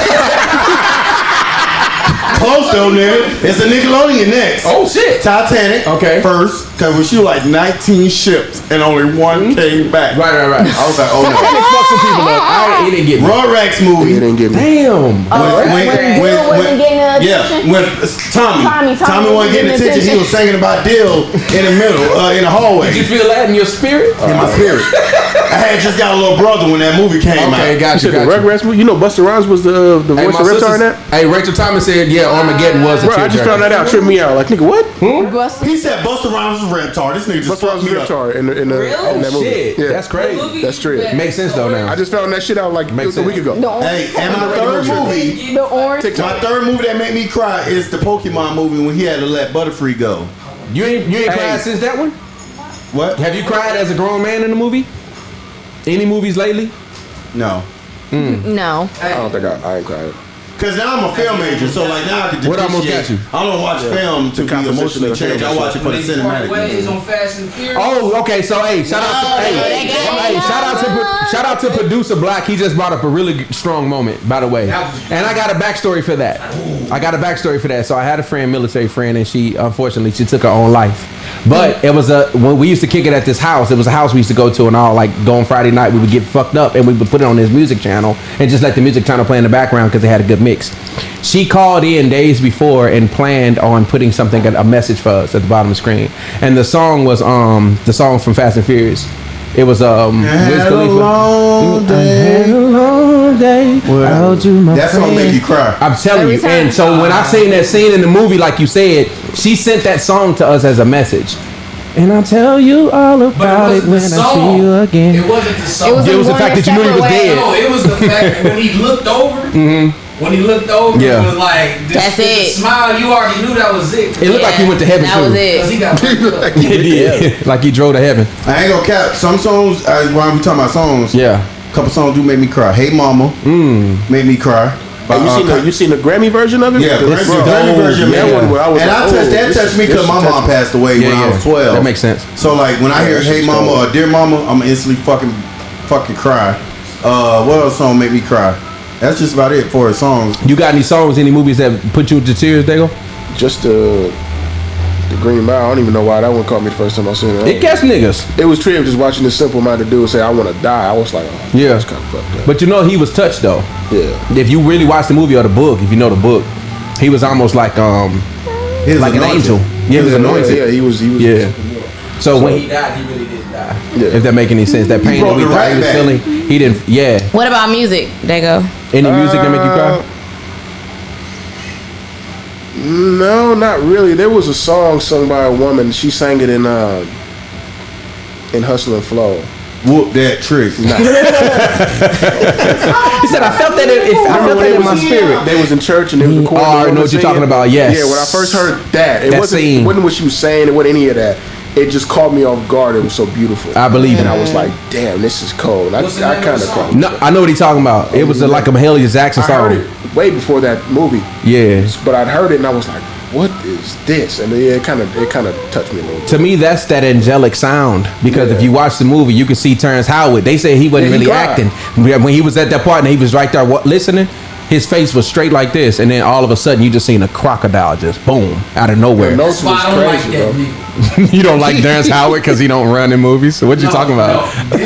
Close though, nigga. It's a Nickelodeon next. Oh shit. Titanic. Okay. First, because when she was like 19 ships and only one came back. Right. I was like, oh no. Titanic fucked some people up. It didn't get me. Rugrats movie. He didn't get me. Damn. When Tommy wasn't getting attention, he was singing about Dill in the middle, in the hallway. Did you feel that in your spirit? In my spirit. I had just got a little brother when that movie came out. Okay, got you. The Rugrats movie. You know, Busta Rhymes was the voice of Reptar in that. Hey, Rachel Thomas said, "Yeah, Armageddon was a Bro, I just found that out. Tripped me out. Like, nigga, what? He said Busta Rhymes was Reptar. This nigga just Busta Rhymes was Reptar in that movie. Shit, Yeah, that's crazy. that's true. Makes sense though now. I just found that shit out like a week ago. Hey, and my third movie, my third movie that made me cry is the Pokemon movie when he had to let Butterfree go. You ain't cried since that one? What? Have you cried as a grown man in a movie? Any movies lately? No. No. I don't think I ain't cried. Cause now I'm a film major, so like now I can What almost got you? I don't watch film to be emotionally changed. I watch it for the cinematic. Ways on Fast and Furious. Oh, okay. So shout out to producer Black. He just brought up a really strong moment, by the way. And I got a backstory for that. So I had a friend, military friend, and she unfortunately took her own life. But it was when we used to kick it at this house. It was a house we used to go to, and all like go on Friday night. We would get fucked up, and we would put it on this music channel and just let the music channel play in the background because they had a good mix. She called in days before and planned on putting a message for us at the bottom of the screen, and the song was the song from Fast and Furious. It was Wiz Khalifa. I had a long day. Without you, my that song friend. make you cry. I'm telling you. And so when I seen that scene in the movie, like you said, she sent that song to us as a message. And I'll tell you all about it when I see you again. It wasn't the song. It was the fact that you knew he was dead. No, it was the fact when he looked over. When he looked over, it was like that's it. Smile. You already knew that was it. It looked like he went to heaven that too. Was it. Because he got He did. Like he drove to heaven. I ain't gonna cap. Some songs, while we talking about songs, Yeah. a couple songs do make me cry. Hey Mama, made me cry. You seen the Grammy version of it? Yeah, the Grammy version. That one where I was that touched me because my mom passed away when I was 12. That makes sense. So like when I hear Hey Mama or Dear Mama, I'm instantly fucking cry. What else song make me cry? That's just about it for songs. You got any songs, any movies that put you to tears, Daygo? Just the Green Mile. I don't even know why that one caught me the first time I seen it. It gets niggas. It was trippy just watching this simple-minded dude say, "I want to die." I was like, "Oh, Yeah. that's kind of fucked up." But you know he was touched though. Yeah. If you really watch the movie or the book, if you know the book, he was almost like an angel. Yeah, he was anointed. Yeah, he was. Yeah. So when he died, he really didn't die. Yeah. If that make any sense, that pain that we thought he was feeling, he didn't. Yeah. What about music? Daygo. Any music that make you cry? No, not really. There was a song sung by a woman. She sang it in Hustle and Flow. Whoop that trick. He said, "I felt that. I felt that in my spirit." They was in church and they was recording. I know what you're talking about. Yes. Yeah. When I first heard that, it That wasn't scene. what she was saying. It wasn't any of that. It just caught me off guard. It was so beautiful. I believe and it. I was like, "Damn, this is cold." I kind of cried. No, I know what he's talking about. It was like a Mahalia Jackson I song. heard it way before that movie. Yeah. But I'd heard it and I was like, "What is this?" And it kind of touched me a little bit. To me, that's that angelic sound. Because if you watch the movie, you can see Terrence Howard. They say he wasn't Yeah, he really cried. acting. When he was at that part and he was right there listening, his face was straight like this. And then all of a sudden, you just seen a crocodile just boom out of nowhere. The notes was I don't like crazy, that bro. nigga. You don't like Terrence Howard because he don't run in movies? So what you talking about? No.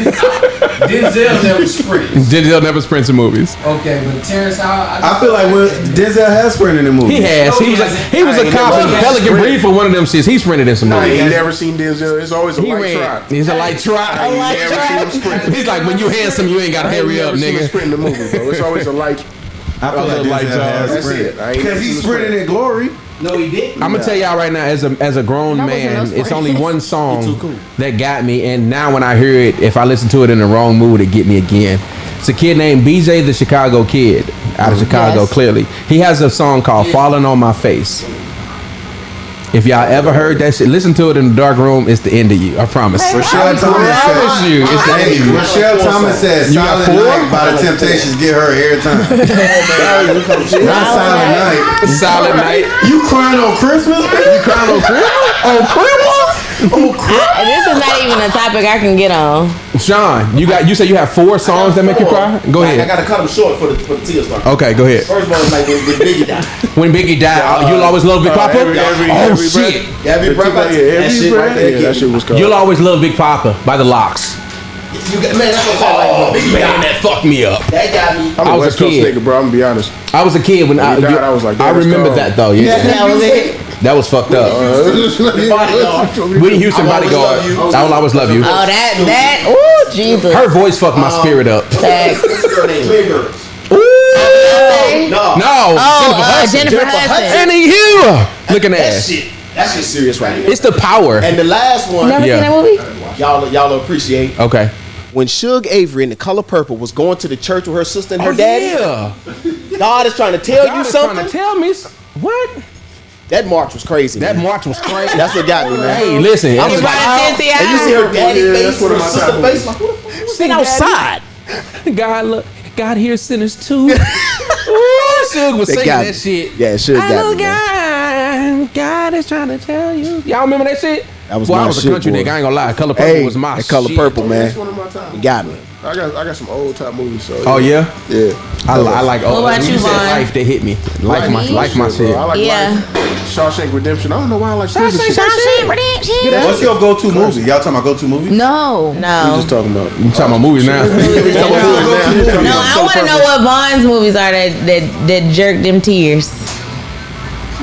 Denzel never sprints. Denzel never sprints in movies. Okay, but Terrence Howard. I feel like Denzel has sprinted in the movie. He has. He was a cop in Pelican Brief for one of them shits. He sprinted in some I movies. ain't never seen Denzel. It's always a He light ran. trot. He's a light trot. I ain't never seen him sprint. He's like, when you handsome, you ain't gotta hurry up, Seen him nigga. sprint in the movie, bro. It's always a light. I feel like light Denzel job. has That's sprinted. it. I ain't Because he seen him sprinted sprint. in Glory. No, he didn't. I'm gonna tell y'all right now, as a grown That wasn't man, no it's only sprint. one song that got me, and now when I hear it, if I listen to it in the wrong mood, it get me again. It's a kid named BJ the Chicago Kid, out of Chicago, Yes. clearly. He has a song called "Falling on My Face." If y'all ever heard that shit, listen to it in the dark room. It's the end of you. I promise. Rochelle Thomas promise you, it's the end of you. Rochelle Thomas said You got Silent 4? Night by the Temptations get her every time. Not Silent Night. Silent Night. You crying on Christmas? You crying on Christmas? On Christmas? This is not even a topic I can get on. Sean, you said you have 4 songs that make you cry? Go I ahead. gotta cut them short for the tears. Okay, go ahead. First one is like when Biggie died. When Biggie died, you'll always love Big Papa? Oh, every shit. Every breath I take, that shit right there. Yeah, that shit was cold. You'll always love Big Papa by the Locks. You got, man, that's what I'm saying. Like, when Biggie died, that fucked me up. that got me. I'm I a was West a Coast kid. nigga, bro. I'm gonna be honest. I was a kid when When he died, I was like, I damn, remember that's that though. Yeah, That was it. that was fucked up. Whitney Houston I will always bodyguard. love you. I will always love you. Oh, that. Ooh, Jesus. Her voice fucked my spirit up. Facts. This girl named Clear. No, Oh, Jennifer Jennifer Hudson. And you looking That ass. shit. That shit serious right here. It's the power. And the last one, Never Yeah. seen that movie? y'all appreciate. Okay. When Suge Avery in The Color Purple was going to the church with her sister and her daddy, Yeah. God is trying to tell God you is trying something. to tell me what? That march was crazy. That man. march was crazy. That's what got me, man. Hey, listen. I it was was like, Everybody see and you see her daddy Yeah, face, that's one her of my sister top face, like, who the fuck was See, that outside? God hears sinners too. Ooh, Suge was They singing got that me. shit. Yeah, Suge got Hello, me, man. God is trying to tell you. Y'all remember that shit? That was Boy, my I was shit, a country boy. nigga. I ain't gonna lie. Color Purple Hey, was my that Color shit. Purple, man. That's one of my top. You got me. I got some old top movies. So Oh yeah, yeah. I like. Oh, What about when you, said Vaughn? Life, they hit me. Life my shit. I like Yeah. Life. Shawshank Redemption. I don't know why I like prison shit. Shawshank Redemption. What's your go-to movie? Y'all talking about go-to movie? No. We No. just talking about. You talking about movies now? No, I want to know what Vaughn's movies are that jerk them tears.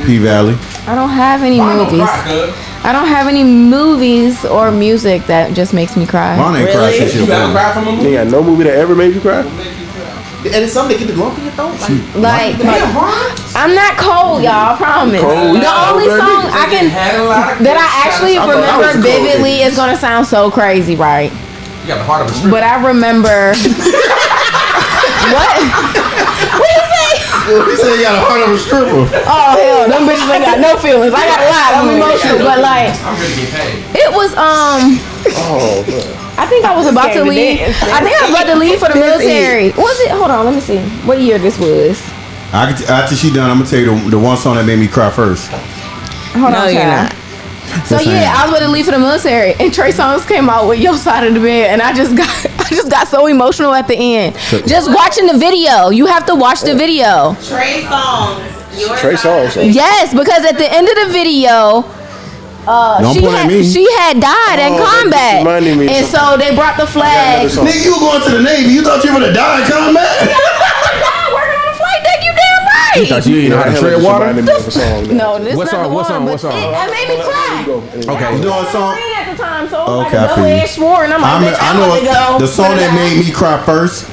P-Valley. I don't have any movies. I don't have any movies or music that just makes me cry. Vaughn ain't cried Really? since you gotta were cry from a You got no movie that ever made you cry? And it's something that get the lump in your throat. Like, I'm not cold, y'all. I promise. Cold? The only Cold, song I can that I actually I thought I was remember a cold vividly is gonna sound so crazy, right? You got the heart of a stripper. But I remember. What? What you say? He said he got a heart of a stripper. Oh hell, them bitches ain't got no feelings. I got a lot. I'm emotional, but like, I'm gonna get paid. it was I think I was about to leave. I think I was about to leave for the military. Was it? Hold on, let me see. What year this was? After she done, I'm gonna tell you the one song that made me cry first. Hold No, on, you're child. not. So yeah, I was about to leave for the military, and Trey Songz came out with "Your Side of the Bed," and I just got so emotional at the end. Just watching the video, you have to watch the video. Trey Songz. Trey Songz. Yes, because at the end of the video, Don't point at me. she had died in that combat, reminded me of and so they brought the flag. song. Nigga, you were going to the Navy. You thought you were gonna die in combat? Working on a flight deck, you damn right. Thought you didn't know how to Hella tread just water? reminded me of a song. No, this What not song? the What one, song? but What song? It made me cry. Okay. You doing a song? At the time, so it was Okay, I like a feel you. double-edged sword, and I'm like, bitch, I I want to know go. the song that made me cry first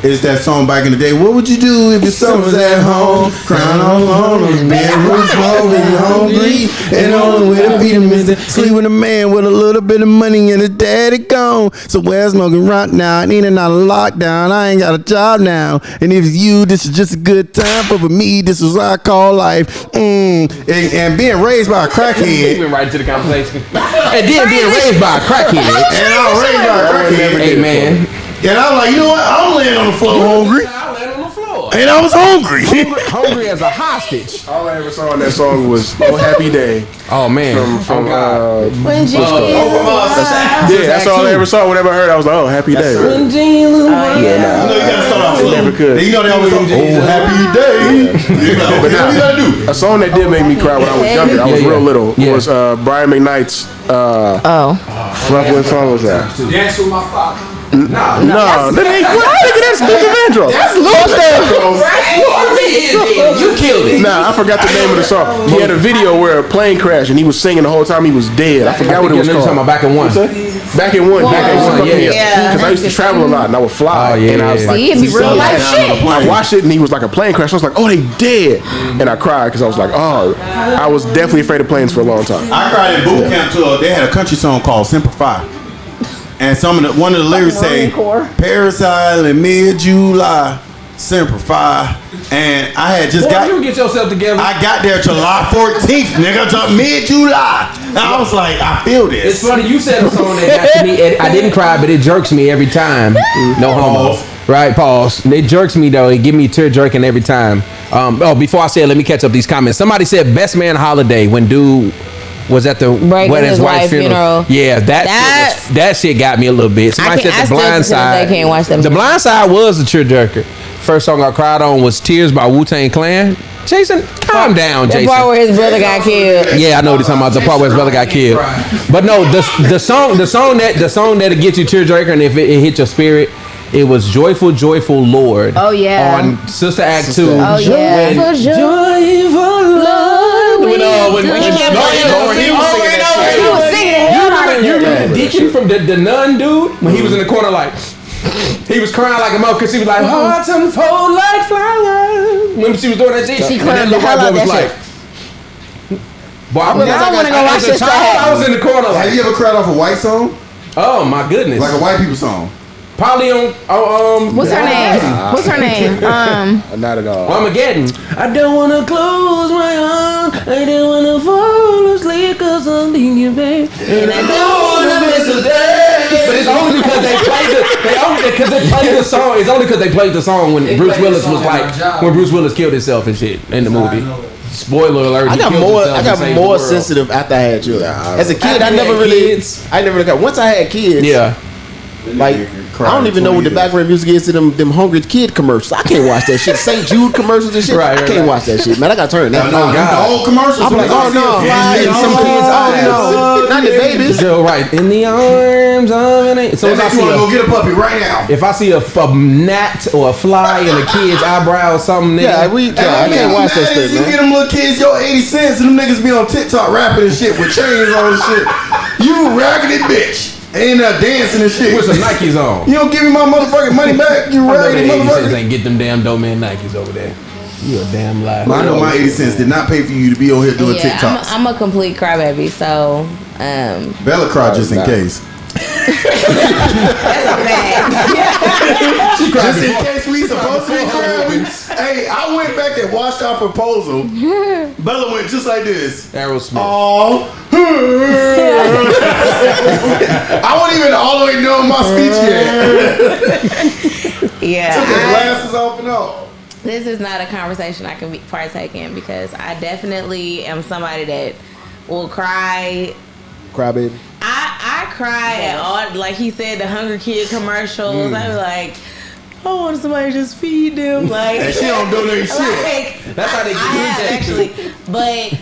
is that song back in the day. What would you do if your son was at home, crying all alone on the bedroom floor, when you're hungry and only way to beat him is to sleep with a man with a little bit of money and his daddy gone. So where's smoking right now? And in and out of lockdown, I ain't got a job now. And if it's you, this is just a good time. But for me, this is what I call life. And being raised by a He crackhead. went right into the conversation. And then being raised by a crackhead. And I was raised by a crackhead. Hey man. And I was like, you know what? I'm laying on the floor hungry. I land on the floor. And I was hungry. Hungry as a hostage. All I ever saw in that song was "Oh Happy Day" Oh man. from When Jesus yeah, that's all I ever saw. Whenever I heard, I was like, "Oh, Happy Day." You know, you gotta start off slow. Never could. You know they always go, oh, happy day. You know, But what you gotta do? a song that did make me cry when I was younger, I was Yeah, real yeah. little, Yeah. was Brian McKnight's Oh. what song was that? Dance with my father. No, that ain't what? Nigga, that's Luther Vandross. That's Luther. You killed it. Nah, I forgot the name of the song. He had a video where a plane crashed and he was singing the whole time he was dead. I forgot what it was called. Talking about Back in One. Back in One. Yeah. Because I used to travel a lot and I would fly. And I was like, See, it be real life shit. I watched it and he was like a plane crash. I was like, oh, they dead. And I cried because I was like, oh, I was definitely afraid of planes for a long time. I cried in boot camp too. They had a country song called Simplify. And one of the lyrics say, Paris Island, mid-July, Simplify. And I had just you get yourself together. I got there July 14th, nigga, to mid-July. And I was like, I feel this. It's funny, you said a song that got to me. I didn't cry, but it jerks me every time. No homo. Right, pause. It jerks me, though. It give me tear jerking every time. Before I say it, let me catch up these comments. Somebody said Best Man Holiday when dude was at the his wife's funeral. Yeah, that shit got me a little bit. Somebody said The Blind Side. Can't watch them. The Blind Side was a tear jerker. First song I cried on was Tears by Wu-Tang Clan. Jason, calm down, Jason. The part where his brother got killed. Yeah, I know what he's talking about. The part where his brother got killed. But no, the song that'll get you tear jerker, and if it hit your spirit, it was Joyful, Joyful Lord. Oh yeah. On Sister Act 2. Oh yeah. Joyful Lord. When he was singing that shit. You remember Deacon from the Nun dude when he was in the corner like. He was crying like a mother because he was like, hearts unfold like flowers. When she was doing that shit, She and then cried the the white hell boy out was that like, boy, I wanna go watch this. I was in the corner like, Have you ever cried off a white song? oh my goodness. Like a white people song? Probably on, What's her name? What's her name? Not at all. Armageddon. I don't want to close my eyes. I don't want to fall asleep because I'm thinking, babe. And I don't want to miss a day. But it's only because they played the song. It's only because they played the song when Bruce Willis was like, when Bruce Willis killed himself and shit in the movie. Spoiler alert. I got more sensitive after I had children. As a kid, I never got. Once I had kids, yeah. Like I don't even know what the background music is to them hungry kid commercials. I can't watch that shit. St. Jude commercials and shit. I can't watch that shit, man. I gotta turn that. The whole commercials. I'm like, oh no, some kids, not the babies. So right in the arms of an angel. So That makes you want to go get a puppy right now. if I see a gnat or a fly in a kid's eyebrow or something, nigga, I can't watch that shit, You man. get them little kids your 80 cents and them niggas be on TikTok rapping and shit with chains on and shit. You raggedy bitch. Ain't dancing and shit. with some Nikes on. You don't give me my motherfucking money back, you I know raggedy that 80 cents motherfucker. ain't get them damn dope man Nikes over there. You a damn lie. I know my 80 cents did not pay for you to be on here doing TikToks. I'm a complete crybaby, so Bella cried just in case. that's a fact. She cried Just in before. case we supposed to be crying. Hey, I went back and watched our proposal. Bella went just like this. Aerosmith. Oh. I wasn't even all the way doing my speech yet. Yeah, Took the glasses off and all. this is not a conversation I can partake in because I definitely am somebody that will cry. Crybaby. I cry at all, like he said, the Hunger Kid commercials. I was like, I want somebody to just feed them. Like, And she don't donate shit. like, That's how they I get have actually. But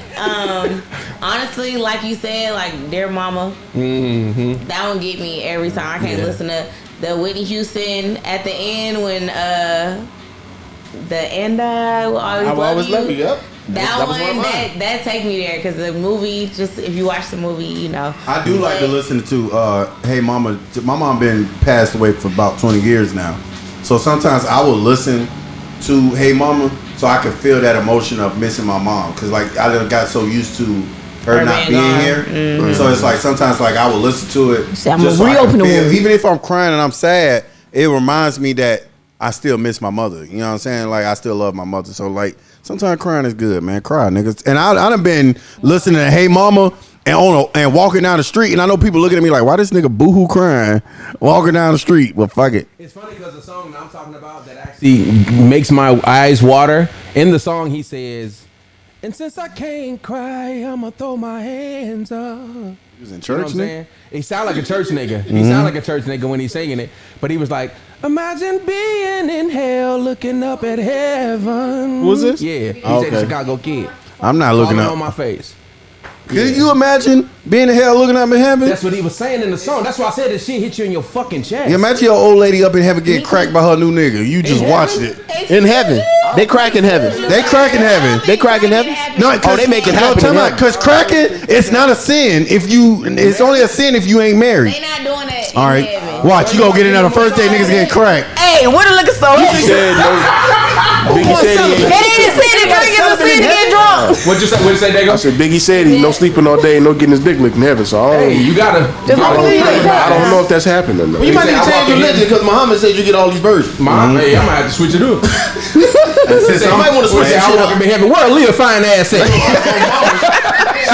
honestly, like you said, like Dear Mama, that one get me every time. I can't listen to the Whitney Houston at the end when the end I will always love you. Yep. That was one, one of mine. that take me there because the movie, just if you watch the movie, you know. I do like to listen to Hey Mama. My mom been passed away for about 20 years now. So sometimes I will listen to Hey Mama so I can feel that emotion of missing my mom. Cause like I done got so used to her not being here. So it's like sometimes like I will listen to it. See, I'm just gonna so I can reopen the feel- wound. Even if I'm crying and I'm sad, it reminds me that I still miss my mother. You know what I'm saying? Like I still love my mother. So like sometimes crying is good, man. Cry, niggas. And I done been listening to Hey Mama and walking down the street, and I know people looking at me like, why this nigga boohoo crying walking down the street? Well, fuck it. It's funny because the song that I'm talking about that actually makes my eyes water. In the song, he says, "And since I can't cry, I'ma throw my hands up." He was in You know church, what I'm nigga. saying? He sound like a church nigga. He sound like a church nigga when he's singing it. But he was like, "Imagine being in hell, looking up at heaven." Who was this? Yeah, he Oh, said the okay. Chicago kid. I'm not looking Falling up. on my face. Could you imagine being in hell looking up in heaven? That's what he was saying in the song. That's why I said this shit hit you in your fucking chest. Yeah, imagine your old lady up in heaven getting cracked by her new nigga. You just watched it. In heaven. They crack in heaven. They crack in heaven. They crack in heaven? No, they make it happen in heaven. Because cracking, it's not a sin if you. It's only a sin if you ain't married. They not doing that. All right, watch. You gonna get in on the first day, niggas getting cracked. Hey, what a looking so Biggie said They didn't say the drink is a sin to get drunk. What'd you say, Dago? I said Biggie said he no sleeping all day, no getting his dick licked in heaven. So I don't, Hey, you gotta. I don't know if that's happening. Though. You might need to change religion because Muhammad said you get all these virgins. Hey, I might have to switch it up. You might want to switch that shit up. Where Leah fine ass at?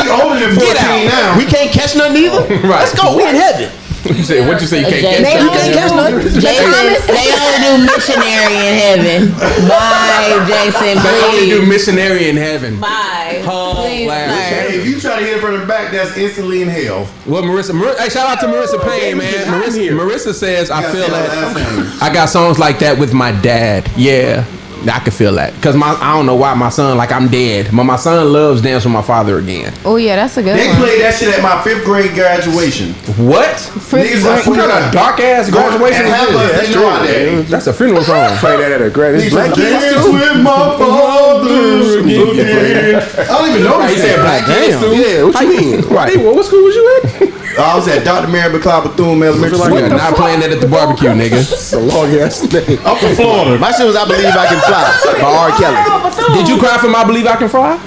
She older than 14 now. We can't catch nothing either. Right. Let's go. We in heaven. You said what you say? You can't They catch only nothing. they only do missionary in heaven. Bye, Jason. They only do Please. missionary in heaven. Bye. Please, Hilarious. sir. Hey, if you try to hit it from the back, that's instantly in hell. Well, Marissa, hey, shout out to Marissa Payne, man. Marissa says, I feel that. I got songs like that with my dad. Yeah. I can feel that. Because I don't know why my son, like I'm dead. But my son loves Dance with My Father Again. Oh yeah, that's a good They one. played that shit at my 5th grade graduation. What? Niggas, I What kind of dark ass graduation and half is of us this? didn't know that. That's a funeral song. Play that at a grad. It's Black Kids Dance too. with my father again. I don't even know He this. said Black Kids too. Yeah, what you mean? Right. Well, what school was you at? I was at Dr. Mary McLeod Bethune Elementary You are School. not playing that at the barbecue, nigga. It's a long ass name. Up in Florida. My shit was I Believe I Can Fly by R. Kelly. Did you cry from I Believe I Can Fly?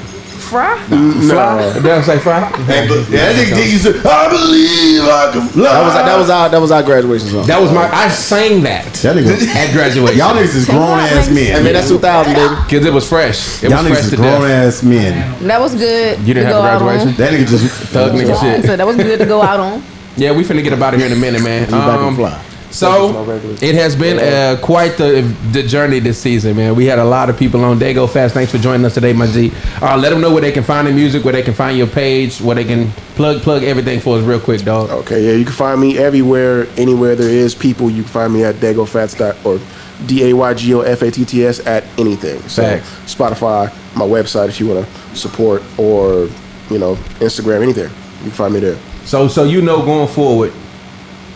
Fry? Fly? It doesn't say fly? Hey, but that nigga did you say, I believe I can fly. That was our graduation song. That was I sang that That nigga. at graduation. Y'all niggas is grown ass I men. mean, that's 2000, baby. Because it was fresh. It Y'all was fresh niggas to is grown death. ass men. That was good. You didn't to have go a out graduation? on. That nigga just Thug nigga shit. So that was good to go out on. Yeah, we finna get up out of here in a minute, man. Back and fly. So it has been quite the journey this season, man. We had a lot of people on. Daygo Fatts, thanks for joining us today, my G. Let them know where they can find the music, where they can find your page, where they can plug everything for us real quick, dog. Okay, yeah, you can find me everywhere, anywhere there is people. You can find me at DaygoFatts or DAYGOFATTS at anything. So Facts. Spotify, my website if you want to support, or Instagram, anything. You can find me there. So going forward,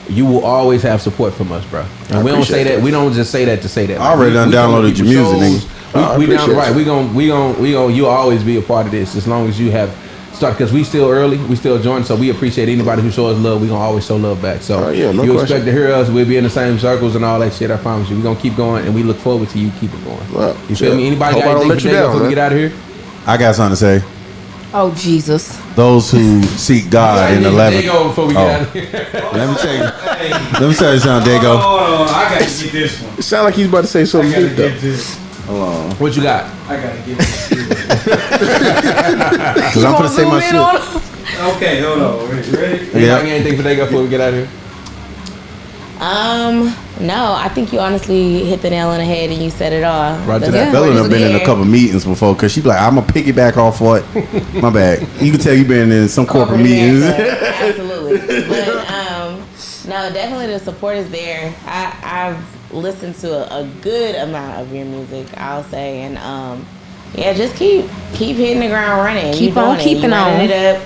you will always have support from us, bro. And we don't say appreciate that. that. We don't just say that to say that. I already done downloaded your music, I We down appreciate right. you. We gon' you'll always be a part of this as long as you have started. Because we still early, we still join. So we appreciate anybody who shows love. We gonna always show love back. So Yeah, no you question. expect to hear us. We'll be in the same circles and all that shit. I promise you. We gonna keep going, and we look forward to you keeping going. Well, You feel yeah. me? Anybody Hope I got don't anything let for you Daygo down, before we man. get out of here? I got something to say. Oh Jesus. Those who seek God in the 11th. Daygo before we get Oh. out of here. Let me tell you something, Daygo. Hold on, I gotta get this one. It sounds like he's about to say I something gotta deep though. get this. What you got? I gotta get this. Because I'm going to say my shit. Okay, hold on. Ready? Anybody got anything for Daygo before we get out of here? No, I think you honestly hit the nail on the head and you said it all. Roger The that. support Bella is done been in a there. couple meetings before because she be like, I'm going to piggyback off what? My bad. You can tell you been in some corporate meetings. Absolutely. But no, definitely the support is there. I've listened to a good amount of your music, I'll say, and just keep hitting the ground running. Keep You on doing it. keeping You on. running it up.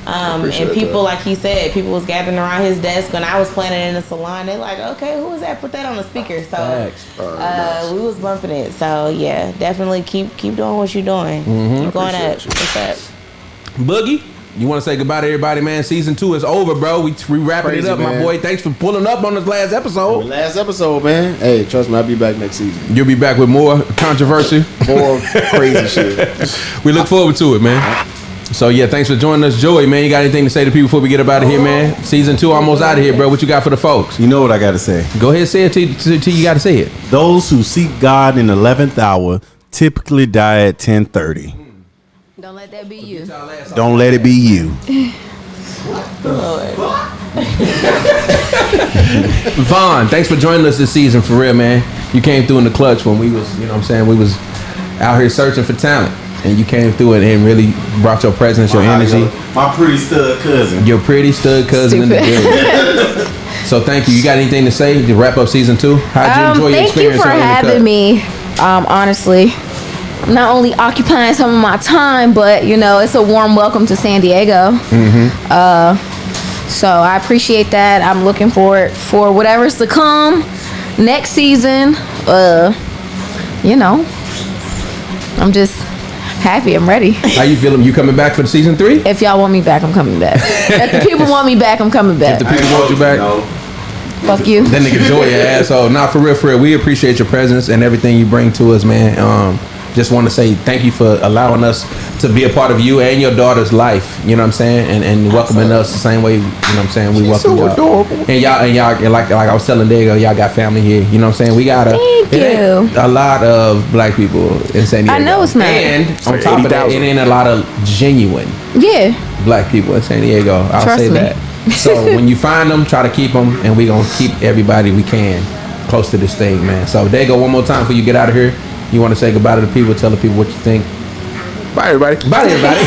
And appreciate people, that. like he said, people was gathering around his desk when I was playing it in the salon. They're like, okay, who was that? Put that on the speaker. So Facts. we was bumping it. So yeah, definitely keep doing what you're doing. Keep going up. What's up? Boogie, you want to say goodbye to everybody, man? Season 2 is over, bro. We wrapping Crazy, it up, my man. boy. Thanks for pulling up on this last episode. Last episode, man. Hey, trust me, I'll be back next season. You'll be back with more controversy. More crazy shit. We look forward to it, man. So yeah, thanks for joining us, Joey, man. You got anything to say to people before we get up out of here, man? Season 2 almost out of here, bro. What you got for the folks? You know what I got to say. Go ahead, say it till you got to say it. Those who seek God in the 11th hour typically die at 10:30. Don't let that be you. Don't let it be you. Vaughn, thanks for joining us this season, for real, man. You came through in the clutch when we was, you know what I'm saying, we was out here searching for talent. And you came through it and really brought your presence, your energy. My pretty stud cousin. Your pretty stud cousin in the building. So thank you. You got anything to say to wrap up season 2? How'd you enjoy your Thank you experience for on In the Cut? having me. Honestly, not only occupying some of my time, but you know, it's a warm welcome to San Diego. So I appreciate that. I'm looking forward for whatever's to come next season. You know, I'm just happy. I'm ready. How you feeling? You coming back for the season 3? If y'all want me back, I'm coming back. If the people want me back, I'm coming back. If the people want you back, fuck you. that nigga Joy your asshole. Nah, for real, we appreciate your presence and everything you bring to us, man. Just want to say thank you for allowing us to be a part of you and your daughter's life. You know what I'm saying? And welcoming us the same way. You know what I'm saying? We welcome y'all. Adorable. And y'all, like I was telling Diego, y'all got family here. You know what I'm saying? We got a lot of black people in San Diego. I know it's not. And on top of that, it ain't a lot of genuine black people in San Diego. I'll Trust say me. that. So when you find them, try to keep them, and we gonna keep everybody we can close to this thing, man. So Daygo, one more time before you get out of here. You want to say goodbye to the people? Tell the people what you think. Bye, everybody. Bye, everybody.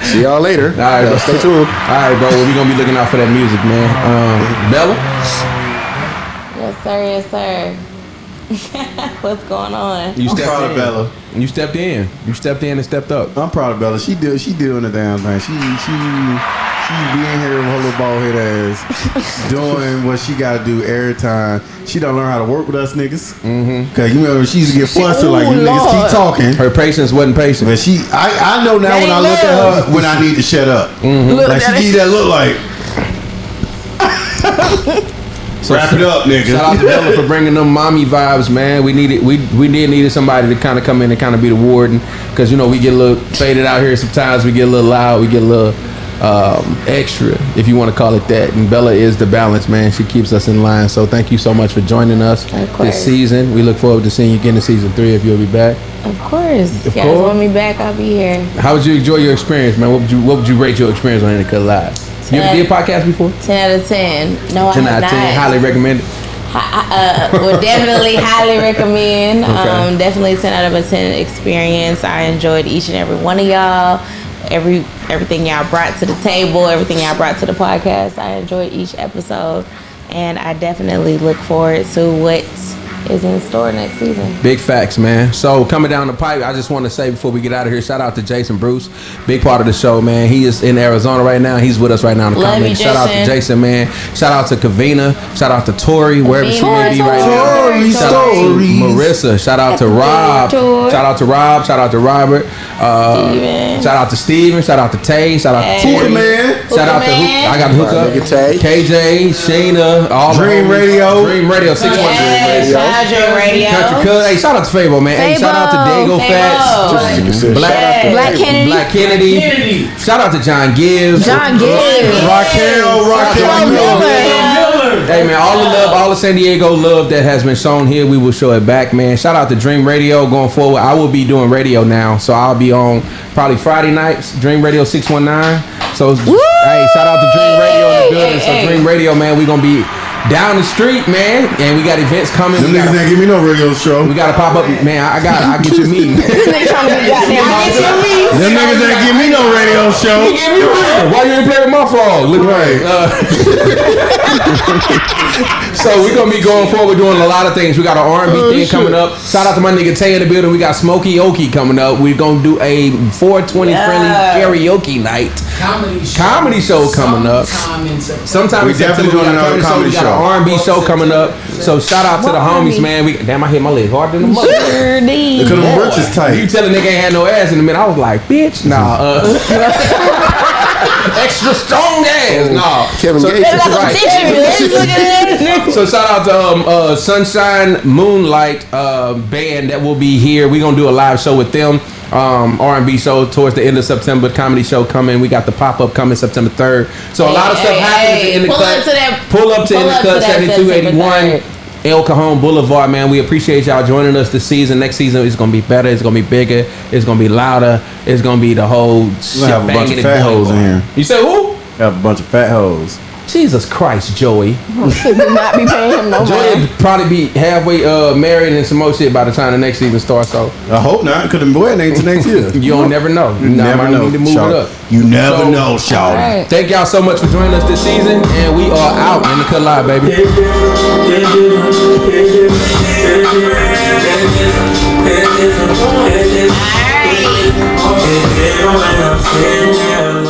See y'all later. All right, bro. Stay tuned. All right, bro. Well, we gonna be looking out for that music, man. Bella. Yes, sir. What's going on? You I'm proud of Bella. You stepped in. You stepped in and stepped up. I'm proud of Bella. She doing the damn thing. She being here with her little bald head ass, doing what she gotta do every time. She don't learn how to work with us niggas. Cause you remember she used to get flustered like you niggas keep talking. Her patience wasn't patient. But I know now when I look at her when I need to shut up. Like she give you that look like. So wrap it up, nigga. Shout out to Bella for bringing them mommy vibes, man. We needed somebody to kind of come in and kind of be the warden, because you know we get a little faded out here sometimes. We get a little loud. We get a little extra, if you want to call it that. And Bella is the balance, man. She keeps us in line. So thank you so much for joining us this season. We look forward to seeing you again in season 3 if you'll be back. Of course. If you guys want me back, I'll be here. How would you enjoy your experience, man? What would you rate your experience on Indica Live? You ever did a podcast before? 10 out of 10. No, 10 I have out of 10. not. Highly recommend it. Would definitely highly recommend. Okay. Definitely 10 out of a 10 experience. I enjoyed each and every one of y'all. Everything y'all brought to the table, everything y'all brought to the podcast. I enjoyed each episode, and I definitely look forward to what is in store next season. Big facts, man. So coming down the pipe, I just want to say before we get out of here, shout out to Jason Bruce, big part of the show, man. He is in Arizona right now. He's with us right now in the comments. Shout out to Jason, man. Shout out to Kavina. Shout out to Tori, wherever she may be right now. Shout out to Marissa. Shout out to Rob. Shout out to Rob. Shout out to Robert. Shout out to Steven. Shout out to Tay. Shout out to Tori. Shout out to I got to hook up. KJ, Shayna, all Dream Radio. Dream Radio 613 Radio. Dream Radio. Country Cuz. Hey, shout out to Fabo, man. Hey, shout out to Daygo Fatts. Black Kennedy. Shout out to John Gibbs. Raquel Hey man, all the love, all the San Diego love that has been shown here, we will show it back, man. Shout out to Dream Radio going forward. I will be doing radio now, so I'll be on probably Friday nights, Dream Radio 619. So hey, shout out to Dream Radio in the building. So Dream Radio, man, we gonna be down the street, man, and we got events coming. Them niggas ain't give me no radio show. We gotta pop up, man. I'll get you me. Them niggas ain't give me no radio show. Why you ain't playing my frog? Look right. So we're gonna be going forward doing a lot of things. We got an R&B thing coming up. Shout out to my nigga Tay in the building. We got Smokey Okie coming up. We're gonna do a 420 friendly karaoke night. Comedy show coming up. Sometime we definitely doing another comedy show. R&B show coming up. So shout out to the homies, man. Damn, I hit my leg harder than the mother. Look at them britches tight. You tell a nigga ain't had no ass in a minute. I was like, bitch, nah. Extra strong ass. Nah. Kevin Gates. So shout out to Sunshine Moonlight band that will be here. We're gonna do a live show with them. R&B show towards the end of September. Comedy show coming. We got the pop-up coming September 3rd. So a lot of stuff happening in the cut. Pull up to In the Cut 7281 El Cajon Boulevard, man. We appreciate y'all joining us this season. Next season is gonna be better. It's gonna be bigger. It's gonna be louder. It's gonna be the whole shit. Have a bunch of fat hoes in here. You say who? Have a bunch of fat hoes. Jesus Christ, Joey. Should not be paying him no Joey money. would probably be halfway married and some more shit by the time the next season starts. So I hope not, because the wedding ain't till next year. You don't never know. You never know. Need to move it up. You never know, Shawty. Right. Thank y'all so much for joining us this season, and we are out in the cut live, baby. Alright.